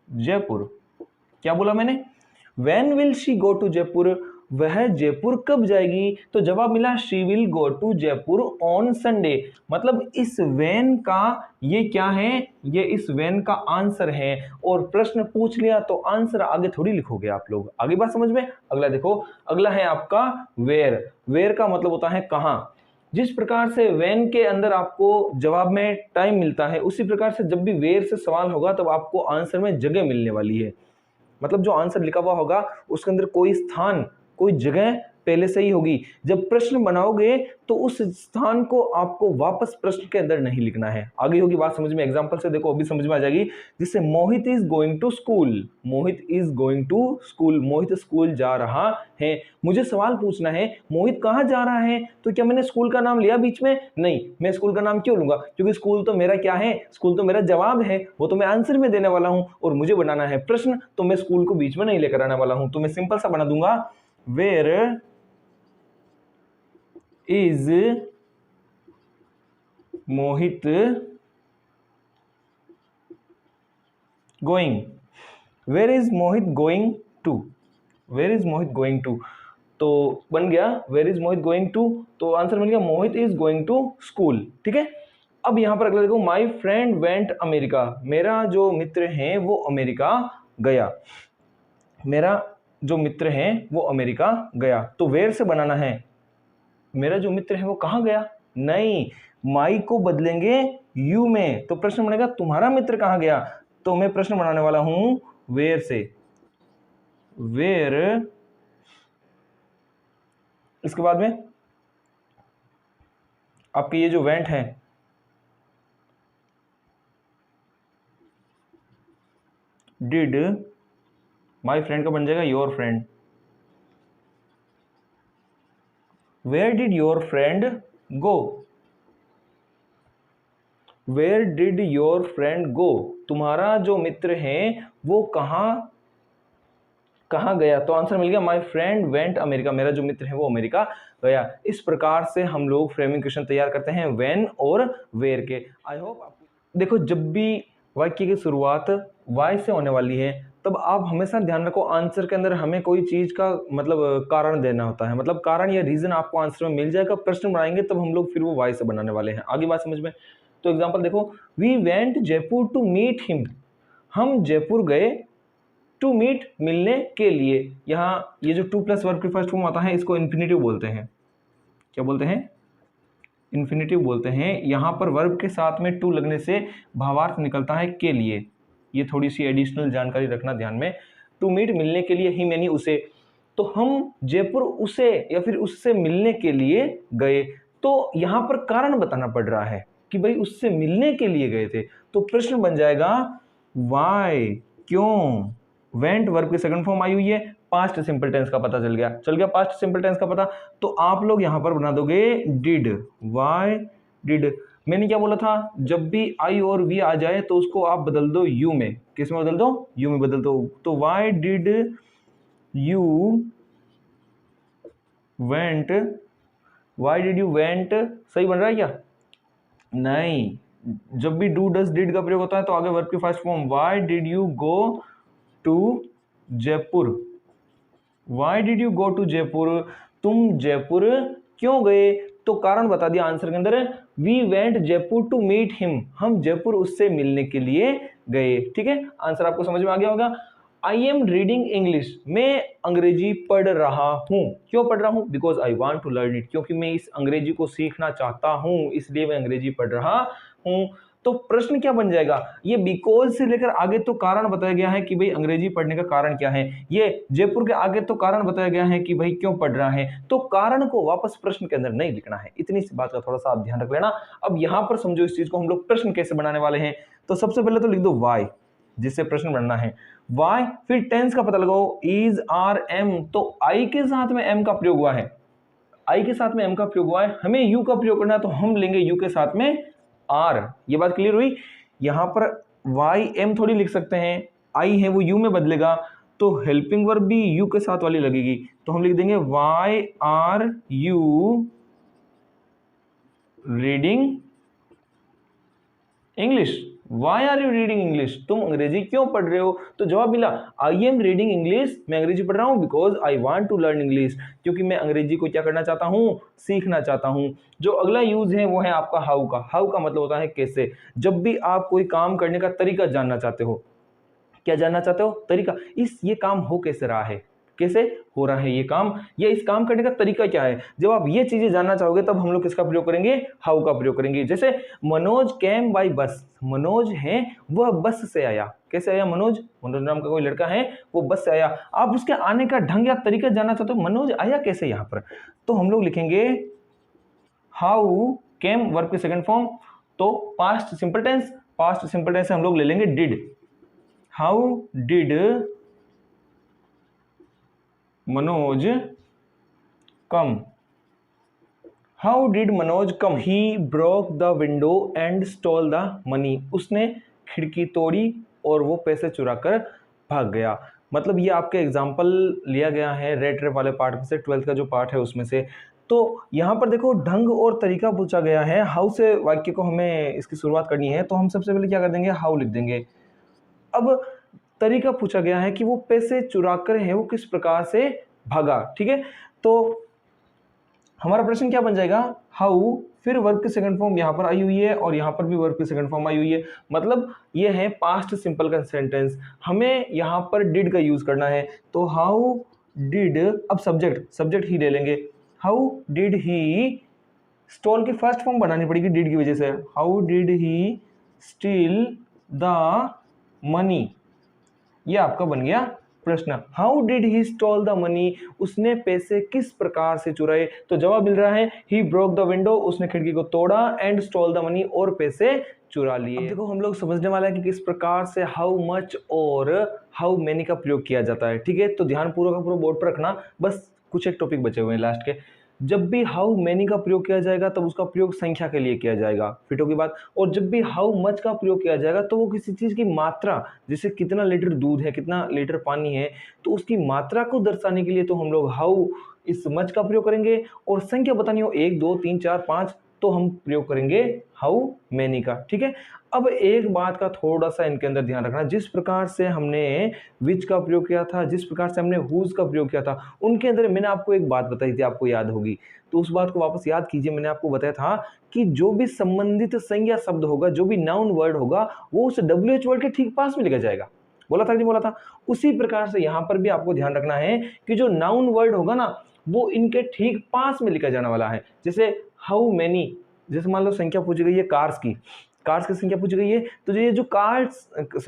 Jaipur. क्या बोला मैंने, when will she go to Jaipur, वह जयपुर कब जाएगी, तो जवाब मिला she will go to Jaipur on Sunday। मतलब इस when का ये क्या है, ये इस when का आंसर है, और प्रश्न पूछ लिया तो आंसर आगे थोड़ी लिखोगे आप लोग। आगे बात समझ में। अगला देखो, अगला है आपका where। where का मतलब होता है कहाँ। जिस प्रकार से व्हेन के अंदर आपको जवाब में टाइम मिलता है, उसी प्रकार से जब भी वेयर से सवाल होगा तब आपको आंसर में जगह मिलने वाली है। मतलब जो आंसर लिखा हुआ होगा उसके अंदर कोई स्थान, कोई जगह पहले से ही होगी। जब प्रश्न बनाओगे तो उस स्थान को आपको वापस प्रश्न के अंदर नहीं लिखना है। आगे होगी बात समझ में, एग्जांपल से देखो अभी समझ में आ जाएगी। जिससे Mohit is going to school, Mohit is going to school, Mohit school जा रहा है। मुझे सवाल पूछना है मोहित कहाँ जा रहा है, तो क्या मैंने स्कूल का नाम लिया बीच में, नहीं। मैं स्कूल का नाम क्यों लूंगा, क्योंकि स्कूल तो मेरा क्या है, स्कूल तो मेरा जवाब है, वो तो मैं आंसर में देने वाला हूं, और मुझे बनाना है प्रश्न, तो मैं स्कूल को बीच में नहीं लेकर आने वाला हूं। तो मैं सिंपल सा बना दूंगा, where is Mohit going, where is Mohit going to, where is Mohit going to, तो बन गया where is Mohit going to, तो आंसर मिल गया Mohit is going to school. ठीक है, अब यहां पर अगला देखो, माई फ्रेंड वेंट अमेरिका, मेरा जो मित्र है वो अमेरिका गया, मेरा जो मित्र है वो अमेरिका गया, तो वेयर से बनाना है, मेरा जो मित्र है वो कहाँ गया, नहीं, माई को बदलेंगे यू में, तो प्रश्न बनेगा तुम्हारा मित्र कहाँ गया, तो मैं प्रश्न बनाने वाला हूं वेयर से, वेयर, इसके बाद में आपके ये जो वेंट है, डिड, माई फ्रेंड का बन जाएगा your friend, where did your friend go, where did your friend go, तुम्हारा जो मित्र है वो कहाँ कहाँ गया, तो आंसर मिल गया माई फ्रेंड वेंट अमेरिका, मेरा जो मित्र है वो अमेरिका गया। इस प्रकार से हम लोग फ्रेमिंग क्वेश्चन तैयार करते हैं व्हेन और वेयर के। आई होप आपको, देखो जब भी वाक्य की शुरुआत वाई से होने वाली है तब आप हमेशा ध्यान रखो आंसर के अंदर हमें कोई चीज का मतलब कारण देना होता है, मतलब कारण या रीजन आपको आंसर में मिल जाएगा, प्रश्न बनाएंगे तब हम लोग फिर वो वाई से बनाने वाले हैं। आगे बात समझ में, तो एग्जांपल देखो, we went Jaipur to meet him, हम जयपुर गए टू मीट मिलने के लिए, यहाँ ये जो टू प्लस वर्ब की फर्स्ट फॉर्म आता है इसको इन्फिनेटिव बोलते हैं, क्या बोलते हैं, इन्फिनेटिव बोलते हैं। यहाँ पर वर्ब के साथ में टू लगने से भावार्थ निकलता है के लिए, ये थोड़ी सी एडिशनल जानकारी रखना ध्यान में, टू मीट मिलने के लिए, ही यानी उसे, तो हम जयपुर उसे या फिर उससे मिलने के लिए गए, तो यहाँ पर कारण बताना पड़ रहा है कि भाई उससे मिलने के लिए गए थे, तो प्रश्न बन जाएगा वाई, क्यों, वेंट वर्ब की सेकंड फॉर्म आई हुई है, पास्ट सिंपल टेंस का पता चल गया पास्ट सिंपल टेंस का पता, तो आप लोग यहां पर बना दोगे डिड, वाई डिड, मैंने क्या बोला था, जब भी आई और वी आ जाए तो उसको आप बदल दो यू में, किस में बदल दो, यू में बदल दो, तो Y did you went, Y did you went, सही बन रहा है क्या, नहीं, जब भी डू डज डिड का प्रयोग होता है तो आगे वर्ब की first form, why did you go to Jaipur, why did you go to Jaipur, तुम जयपुर क्यों गए, तो कारण बता दिया आंसर के अंदर, we went Jaipur to meet him, हम जयपुर उससे मिलने के लिए गए। ठीक है, आंसर आपको समझ में आ गया होगा। आई एम रीडिंग इंग्लिश, मैं अंग्रेजी पढ़ रहा हूं, क्यों पढ़ रहा हूं, because I want to learn it, क्योंकि मैं इस अंग्रेजी को सीखना चाहता हूं इसलिए मैं अंग्रेजी पढ़ रहा हूं, तो प्रश्न क्या बन जाएगा, ये बिकॉज से लेकर आगे तो कारण बताया गया है कि भाई अंग्रेजी पढ़ने का कारण क्या है, ये जयपुर के आगे तो कारण बताया गया है कि भाई क्यों पढ़ रहा है, तो कारण को वापस प्रश्न के अंदर नहीं लिखना है, इतनी सी बात का थोड़ा सा आप ध्यान रख लेना। अब यहां पर समझो इस चीज को हम लोग प्रश्न कैसे बनाने वाले हैं, तो सबसे पहले तो लिख दो वाई, जिससे प्रश्न बनना है वाई, फिर टेंस का पता लगाओ, इज आर एम, तो आई के साथ में एम का प्रयोग हुआ है, आई के साथ में एम का प्रयोग हुआ है, हमें यू का प्रयोग करना है तो हम लेंगे यू के साथ में आर, ये बात क्लियर हुई। यहां पर वाई एम थोड़ी लिख सकते हैं, आई है वो यू में बदलेगा, तो हेल्पिंग वर्ब भी यू के साथ वाली लगेगी, तो हम लिख देंगे why are you reading English, why are you reading English, तुम अंग्रेजी क्यों पढ़ रहे हो, तो जवाब मिला आई एम रीडिंग इंग्लिश, मैं अंग्रेजी पढ़ रहा हूं because I want to learn English, क्योंकि मैं अंग्रेजी को क्या करना चाहता हूं, सीखना चाहता हूं। जो अगला यूज है वो है आपका हाउ का, हाउ का मतलब होता है कैसे, जब भी आप कोई काम करने का तरीका जानना चाहते हो, क्या जानना चाहते हो, तरीका, ये काम हो कैसे रहा है, कैसे हो रहा है ये काम, या इस काम करने का तरीका क्या है, जब आप ये चीजें जानना चाहोगे तब हम लोग किसका प्रयोग करेंगे, हाउ का प्रयोग करेंगे। जैसे मनोज कैम बाय बस, मनोज है वह बस से आया, कैसे आया, मनोज, मनोज नाम का कोई लड़का है वो बस से आया, आप उसके आने का ढंग या तरीका जानना चाहते हो, मनोज आया कैसे यहाँ पर, तो हम लोग लिखेंगे हाउ कैम वर्ब की सेकंड फॉर्म, तो past simple tense, past simple tense से हम लोग ले लेंगे did, how did Manoj come, how did Manoj come, he broke the window and stole the money, उसने खिड़की तोड़ी और वो पैसे चुरा कर भाग गया। मतलब ये आपके एग्जाम्पल लिया गया है रेड ट्रेप वाले पार्ट में से, 12th का जो पार्ट है उसमें से, तो यहाँ पर देखो ढंग और तरीका पूछा गया है, हाउ से वाक्य को हमें इसकी शुरुआत करनी है, तो हम सबसे पहले क्या कर देंगे, हाउ लिख देंगे। अब तरीका पूछा गया है कि वो पैसे चुरा कर है वो किस प्रकार से भागा, ठीक है। तो हमारा प्रश्न क्या बन जाएगा, हाउ, फिर वर्ब की सेकंड फॉर्म यहाँ पर आई हुई है और यहाँ पर भी वर्ब की सेकंड फॉर्म आई हुई है, मतलब ये है पास्ट सिंपल का सेंटेंस। हमें यहाँ पर डिड का यूज करना है, तो हाउ डिड, अब सब्जेक्ट ही ले लेंगे। हाउ डिड ही स्टॉल की फर्स्ट फॉर्म बनानी पड़ेगी डिड की वजह से, how did he steel the money, ये आपका बन गया प्रश्न। How did he stall the money, उसने पैसे किस प्रकार से चुराए, तो जवाब मिल रहा है ही ब्रोक द विंडो, उसने खिड़की को तोड़ा, एंड स्टॉल द मनी, और पैसे चुरा लिए। अब देखो हम लोग समझने वाला है कि किस प्रकार से हाउ मच और हाउ मेनी का प्रयोग किया जाता है, ठीक है। तो ध्यान पूरा का पूरा बोर्ड पर रखना, बस कुछ एक टॉपिक बचे हुए हैं लास्ट के। जब भी हाउ मेनी का प्रयोग किया जाएगा तब उसका प्रयोग संख्या के लिए किया जाएगा, फिट होगी बात। और जब भी हाउ मच का प्रयोग किया जाएगा तो वो किसी चीज की मात्रा, जैसे कितना लीटर दूध है, कितना लीटर पानी है, तो उसकी मात्रा को दर्शाने के लिए तो हम लोग हाउ इस मच का प्रयोग करेंगे, और संख्या बतानी हो 1 2 3 4 5 तो हम प्रयोग करेंगे हाउ मेनी का, ठीक है। अब एक बात का थोड़ा सा इनके अंदर ध्यान रखना, जिस प्रकार से हमने विच का प्रयोग किया था, जिस प्रकार से हमने हुज का प्रयोग किया था, उनके अंदर मैंने आपको एक बात बताई थी, आपको याद होगी, तो उस बात को वापस याद कीजिए। मैंने आपको बताया था कि जो भी संबंधित संज्ञा शब्द होगा, जो भी नाउन वर्ड होगा, वो उस WH वर्ड के ठीक पास में लिखा जाएगा। बोला था कि नहीं बोला था? उसी प्रकार से यहाँ पर भी आपको ध्यान रखना है कि जो नाउन वर्ड होगा ना, वो इनके ठीक पास में लिखा जाने वाला है। जैसे हाउ मेनी, जैसे मान लो संख्या पूछी गई है कार्स की संख्या पूछी गई है, तो ये जो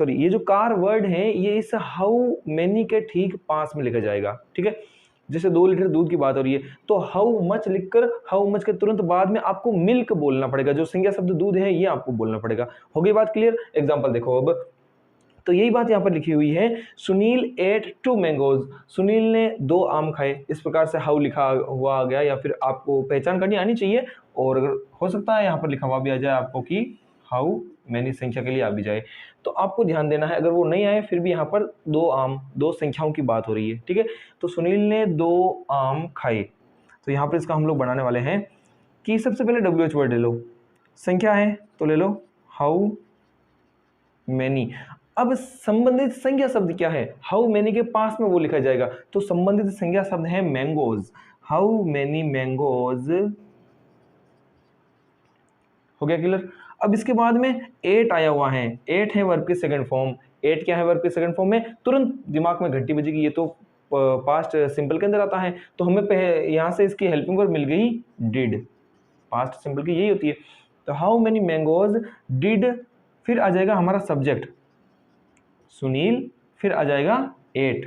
ये जो कार वर्ड है, ये इस हाउ मेनी के ठीक पास में लिखा जाएगा, ठीक है। जैसे 2 लीटर दूध की बात हो रही है, तो हाउ मच लिखकर हाउ मच के तुरंत बाद में आपको मिल्क बोलना पड़ेगा, जो संज्ञा शब्द दूध है ये आपको बोलना पड़ेगा। हो गई बात क्लियर? एग्जाम्पल देखो अब, तो यही बात यहाँ पर लिखी हुई है, सुनील एट 2 मैंगोज, सुनील ने 2 आम खाए, इस प्रकार से हाउ लिखा हुआ आ गया, या फिर आपको पहचान करनी आनी चाहिए, और अगर हो सकता है यहाँ पर लिखा हुआ भी आ जाए आपको कि हाउ मैनी संख्या के लिए आ भी जाए, तो आपको ध्यान देना है। अगर वो नहीं आए फिर भी यहाँ पर 2 आम, 2 संख्याओं की बात हो रही है, ठीक है। तो सुनील ने 2 आम खाए, तो यहाँ पर इसका हम लोग बनाने वाले हैं कि सबसे पहले WH वर्ड ले लो, संख्या है तो ले लो हाउ मैनी। अब संबंधित संज्ञा शब्द क्या है, हाउ मैनी के पास में वो लिखा जाएगा, तो संबंधित संज्ञा शब्द है मैंगोज, हाउ मैनी मैंगोज, हो गया क्लियर। अब इसके बाद में 8 आया हुआ है, 8 है वर्ब की सेकंड फॉर्म। 8 क्या है वर्ब की सेकंड फॉर्म में, तुरंत दिमाग में घंटी बजेगी, ये तो पास्ट सिंपल के अंदर आता है, तो हमें यहाँ से इसकी हेल्पिंग वर्ब मिल गई डिड, पास्ट सिंपल की यही होती है। तो हाउ मेनी मैंगोज डिड, फिर आ जाएगा हमारा सब्जेक्ट सुनील, फिर आ जाएगा 8,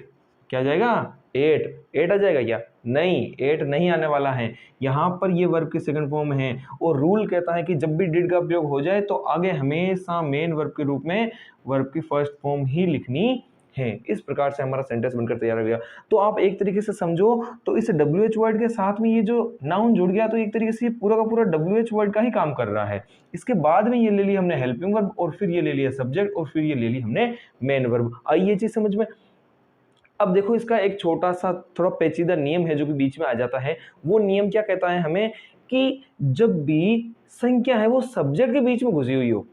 क्या आ जाएगा 8 आ जाएगा क्या? नहीं, 8 नहीं आने वाला है, यहाँ पर ये वर्ब की सेकंड फॉर्म है, और रूल कहता है कि जब भी डिड का प्रयोग हो जाए तो आगे हमेशा मेन वर्ब के रूप में वर्ब की फर्स्ट फॉर्म ही लिखनी है। इस प्रकार से हमारा सेंटेंस बनकर तैयार हो गया। तो आप एक तरीके से समझो तो इस WH वर्ड के साथ में ये जो नाउन जुड़ गया, तो एक तरीके से ये पूरा का पूरा WH वर्ड का ही काम कर रहा है। इसके बाद में ये ले ली हमने हेल्पिंग वर्ब, और फिर ये ले लिया सब्जेक्ट, और फिर ये ले ली हमने मेन वर्ब। आई ये चीज समझ में? अब देखो इसका एक छोटा सा थोड़ा पेचीदा नियम है जो कि बीच में आ जाता है। वो नियम क्या कहता है हमें कि जब भी संख्या है वो सब्जेक्ट के बीच में घुसी हुई हो,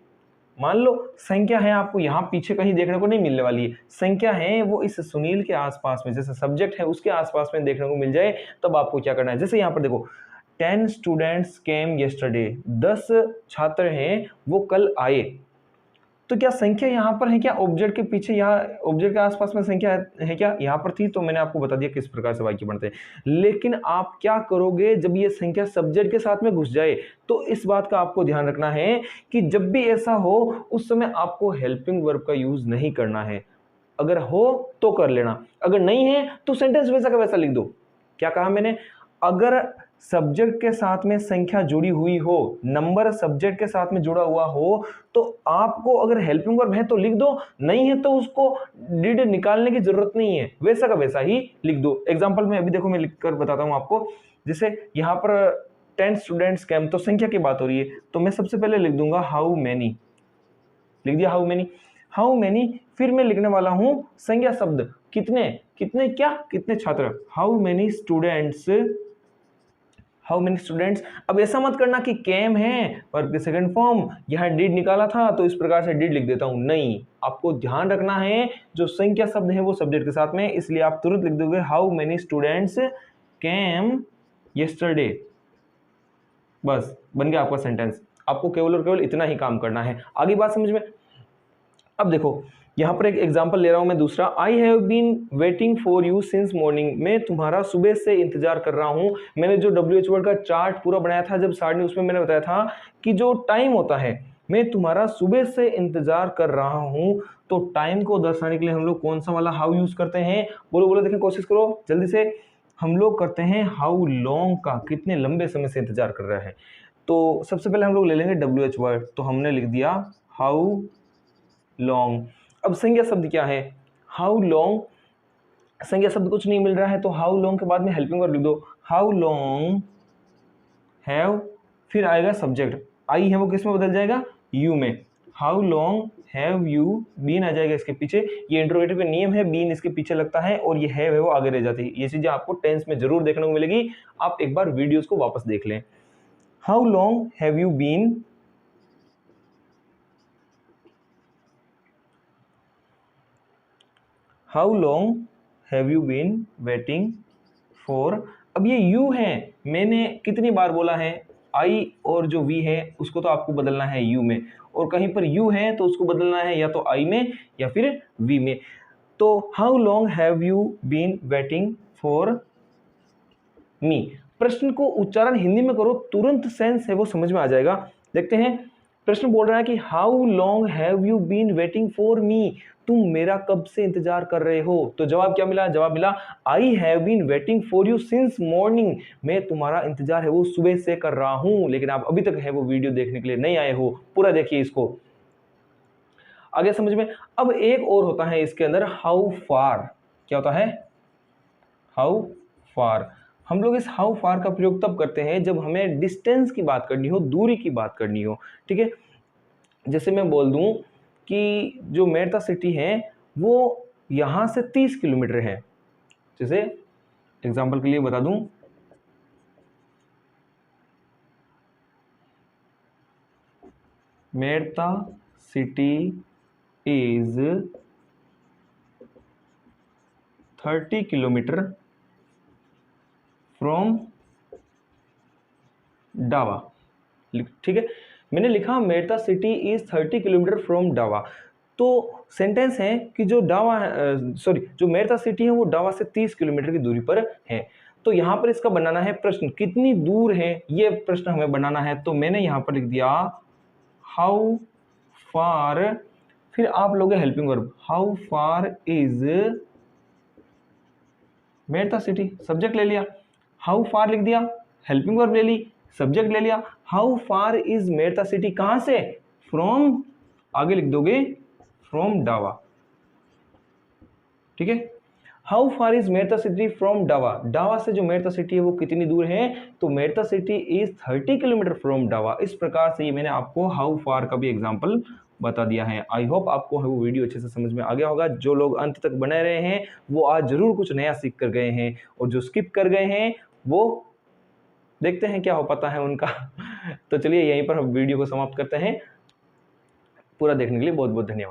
मान लो संख्या है आपको यहाँ पीछे कहीं देखने को नहीं मिलने वाली है, संख्या है वो इस सुनील के आसपास में, जैसे सब्जेक्ट है उसके आसपास में देखने को मिल जाए, तब आपको क्या करना है। जैसे यहाँ पर देखो 10 स्टूडेंट्स केम येस्टरडे, 10 छात्र हैं वो कल आए, तो क्या संख्या यहाँ पर है क्या ऑब्जेक्ट के पीछे, यहाँ ऑब्जेक्ट के आसपास में संख्या है क्या? यहाँ पर थी, तो मैंने आपको बता दिया किस प्रकार से वाक्य बनते हैं। लेकिन आप क्या करोगे जब ये संख्या सब्जेक्ट के साथ में घुस जाए, तो इस बात का आपको ध्यान रखना है कि जब भी ऐसा हो उस समय आपको हेल्पिंग वर्ब का यूज नहीं करना है। अगर हो तो कर लेना, अगर नहीं है तो सेंटेंस वैसा का वैसा लिख दो। क्या कहा मैंने? अगर सब्जेक्ट के साथ में संख्या जुड़ी हुई हो, नंबर सब्जेक्ट के साथ में जुड़ा हुआ हो, तो आपको अगर हेल्पिंग वर्ब है तो लिख दो, नहीं है तो उसको डिड निकालने की जरूरत नहीं है, वैसा का वैसा ही लिख दो। एग्जांपल में अभी देखो मैं लिखकर बताता हूं आपको। जैसे यहाँ पर 10 स्टूडेंट्स केम, तो संख्या की बात हो रही है, तो मैं सबसे पहले लिख दूंगा हाउ मेनी, लिख दिया हाउ मेनी। हाउ मेनी, फिर मैं लिखने वाला हूं संज्ञा शब्द कितने, कितने क्या, कितने छात्र, how many students how many students. अब ऐसा मत करना कि केम है वर्ब की सेकंड फॉर्म, यहाँ डिड निकाला था तो इस प्रकार से डिड लिख देता हूँ, नहीं, आपको ध्यान रखना है जो संख्या शब्द है वो सब्जेक्ट के साथ में, इसलिए आप तुरंत लिख दोगे how many students came yesterday, बस बन गया आपका सेंटेंस। आपको केवल और केवल इतना ही काम करना है। आगे बात समझ में। अब देखो यहाँ पर एक एग्जांपल ले रहा हूं मैं दूसरा, I have been waiting for you since morning, मैं तुम्हारा सुबह से इंतजार कर रहा हूं। मैंने जो WH वर्ड का चार्ट पूरा बनाया था जब सारणी, उसमें मैंने बताया था कि जो टाइम होता है, मैं तुम्हारा सुबह से इंतजार कर रहा हूं, तो टाइम को दर्शाने के लिए हम लोग कौन सा वाला हाउ यूज करते हैं, बोलो बोलो, देखें कोशिश करो जल्दी से। हम लोग करते हैं हाउ लॉन्ग का, कितने लंबे समय से इंतजार कर रहा है। तो सबसे पहले हम लोग ले लेंगे WH वर्ड, तो हमने लिख दिया हाउ लॉन्ग। अब संज्ञा शब्द क्या है, हाउ लॉन्ग, संज्ञा शब्द कुछ नहीं मिल रहा है तो हाउ लॉन्ग के बाद में हेल्पिंग वर्ब लिख दो, हाउ लॉन्ग हैव, फिर आएगा सब्जेक्ट, आई है वो किस में बदल जाएगा, यू में, how long have you been आ जाएगा इसके पीछे, ये इंट्रोगेटिव का नियम है, बीन इसके पीछे लगता है और ये है वो आगे रह जाती है। ये चीजें आपको टेंस में जरूर देखने को मिलेगी, आप एक बार वीडियोस को वापस देख लें। How long have you been, how long have you been waiting for. अब ये यू है, मैंने कितनी बार बोला है, आई और जो वी है उसको तो आपको बदलना है यू में, और कहीं पर यू है तो उसको बदलना है या तो आई में या फिर वी में। तो how long have you been waiting for me. प्रश्न को उच्चारण हिंदी में करो, तुरंत सेंस है वो समझ में आ जाएगा। देखते हैं, प्रश्न बोल रहा है कि how long have you been waiting for me, तुम मेरा कब से इंतजार कर रहे हो। तो जवाब क्या मिला, जवाब मिला I have been waiting for you since morning, मैं तुम्हारा इंतजार है वो सुबह से कर रहा हूं, लेकिन आप अभी तक है वो वीडियो देखने के लिए नहीं आए हो, पूरा देखिए इसको, आगे समझ में। अब एक और होता है इसके अंदर, हाउ फार। क्या होता है, हाउ फार। हम लोग इस हाउ फार का प्रयोग तब करते हैं जब हमें डिस्टेंस की बात करनी हो, दूरी की बात करनी हो, ठीक है। जैसे मैं बोल दूं कि जो मेरता सिटी है वो यहां से 30 किलोमीटर है, जैसे एग्जांपल के लिए बता दूं, Merta city is 30 kilometre from डावा, ठीक है। मैंने लिखा Merta city is 30 kilometre from डावा, तो सेंटेंस है कि जो डावा जो मेरता सिटी है वो डावा से 30 किलोमीटर की दूरी पर है। तो यहाँ पर इसका बनाना है प्रश्न, कितनी दूर है ये प्रश्न हमें बनाना है, तो मैंने यहाँ पर लिख दिया हाउ फार, फिर आप लोगे helping verb, how far is Merta city, subject ले लिया, हाउ फार लिख दिया, हेल्पिंग वर्ब ले ली, सब्जेक्ट ले लिया, how far is Merta city, कहां से, फ्रॉम, आगे लिख दोगे फ्रॉम डावा, ठीक है। How far is Merta city from डावा, डावा से जो मेरता सिटी है वो कितनी दूर है, तो Merta city is 30 kilometre from डावा। इस प्रकार से ये मैंने आपको हाउ फार का भी एग्जांपल बता दिया है। आई होप आपको वो वीडियो अच्छे से समझ में आ गया होगा। जो लोग अंत तक बने रहे हैं वो आज जरूर कुछ नया सीख कर गए हैं, और जो स्किप कर गए हैं वो देखते हैं क्या हो पाता है उनका। तो चलिए यहीं पर हम वीडियो को समाप्त करते हैं। पूरा देखने के लिए बहुत बहुत धन्यवाद।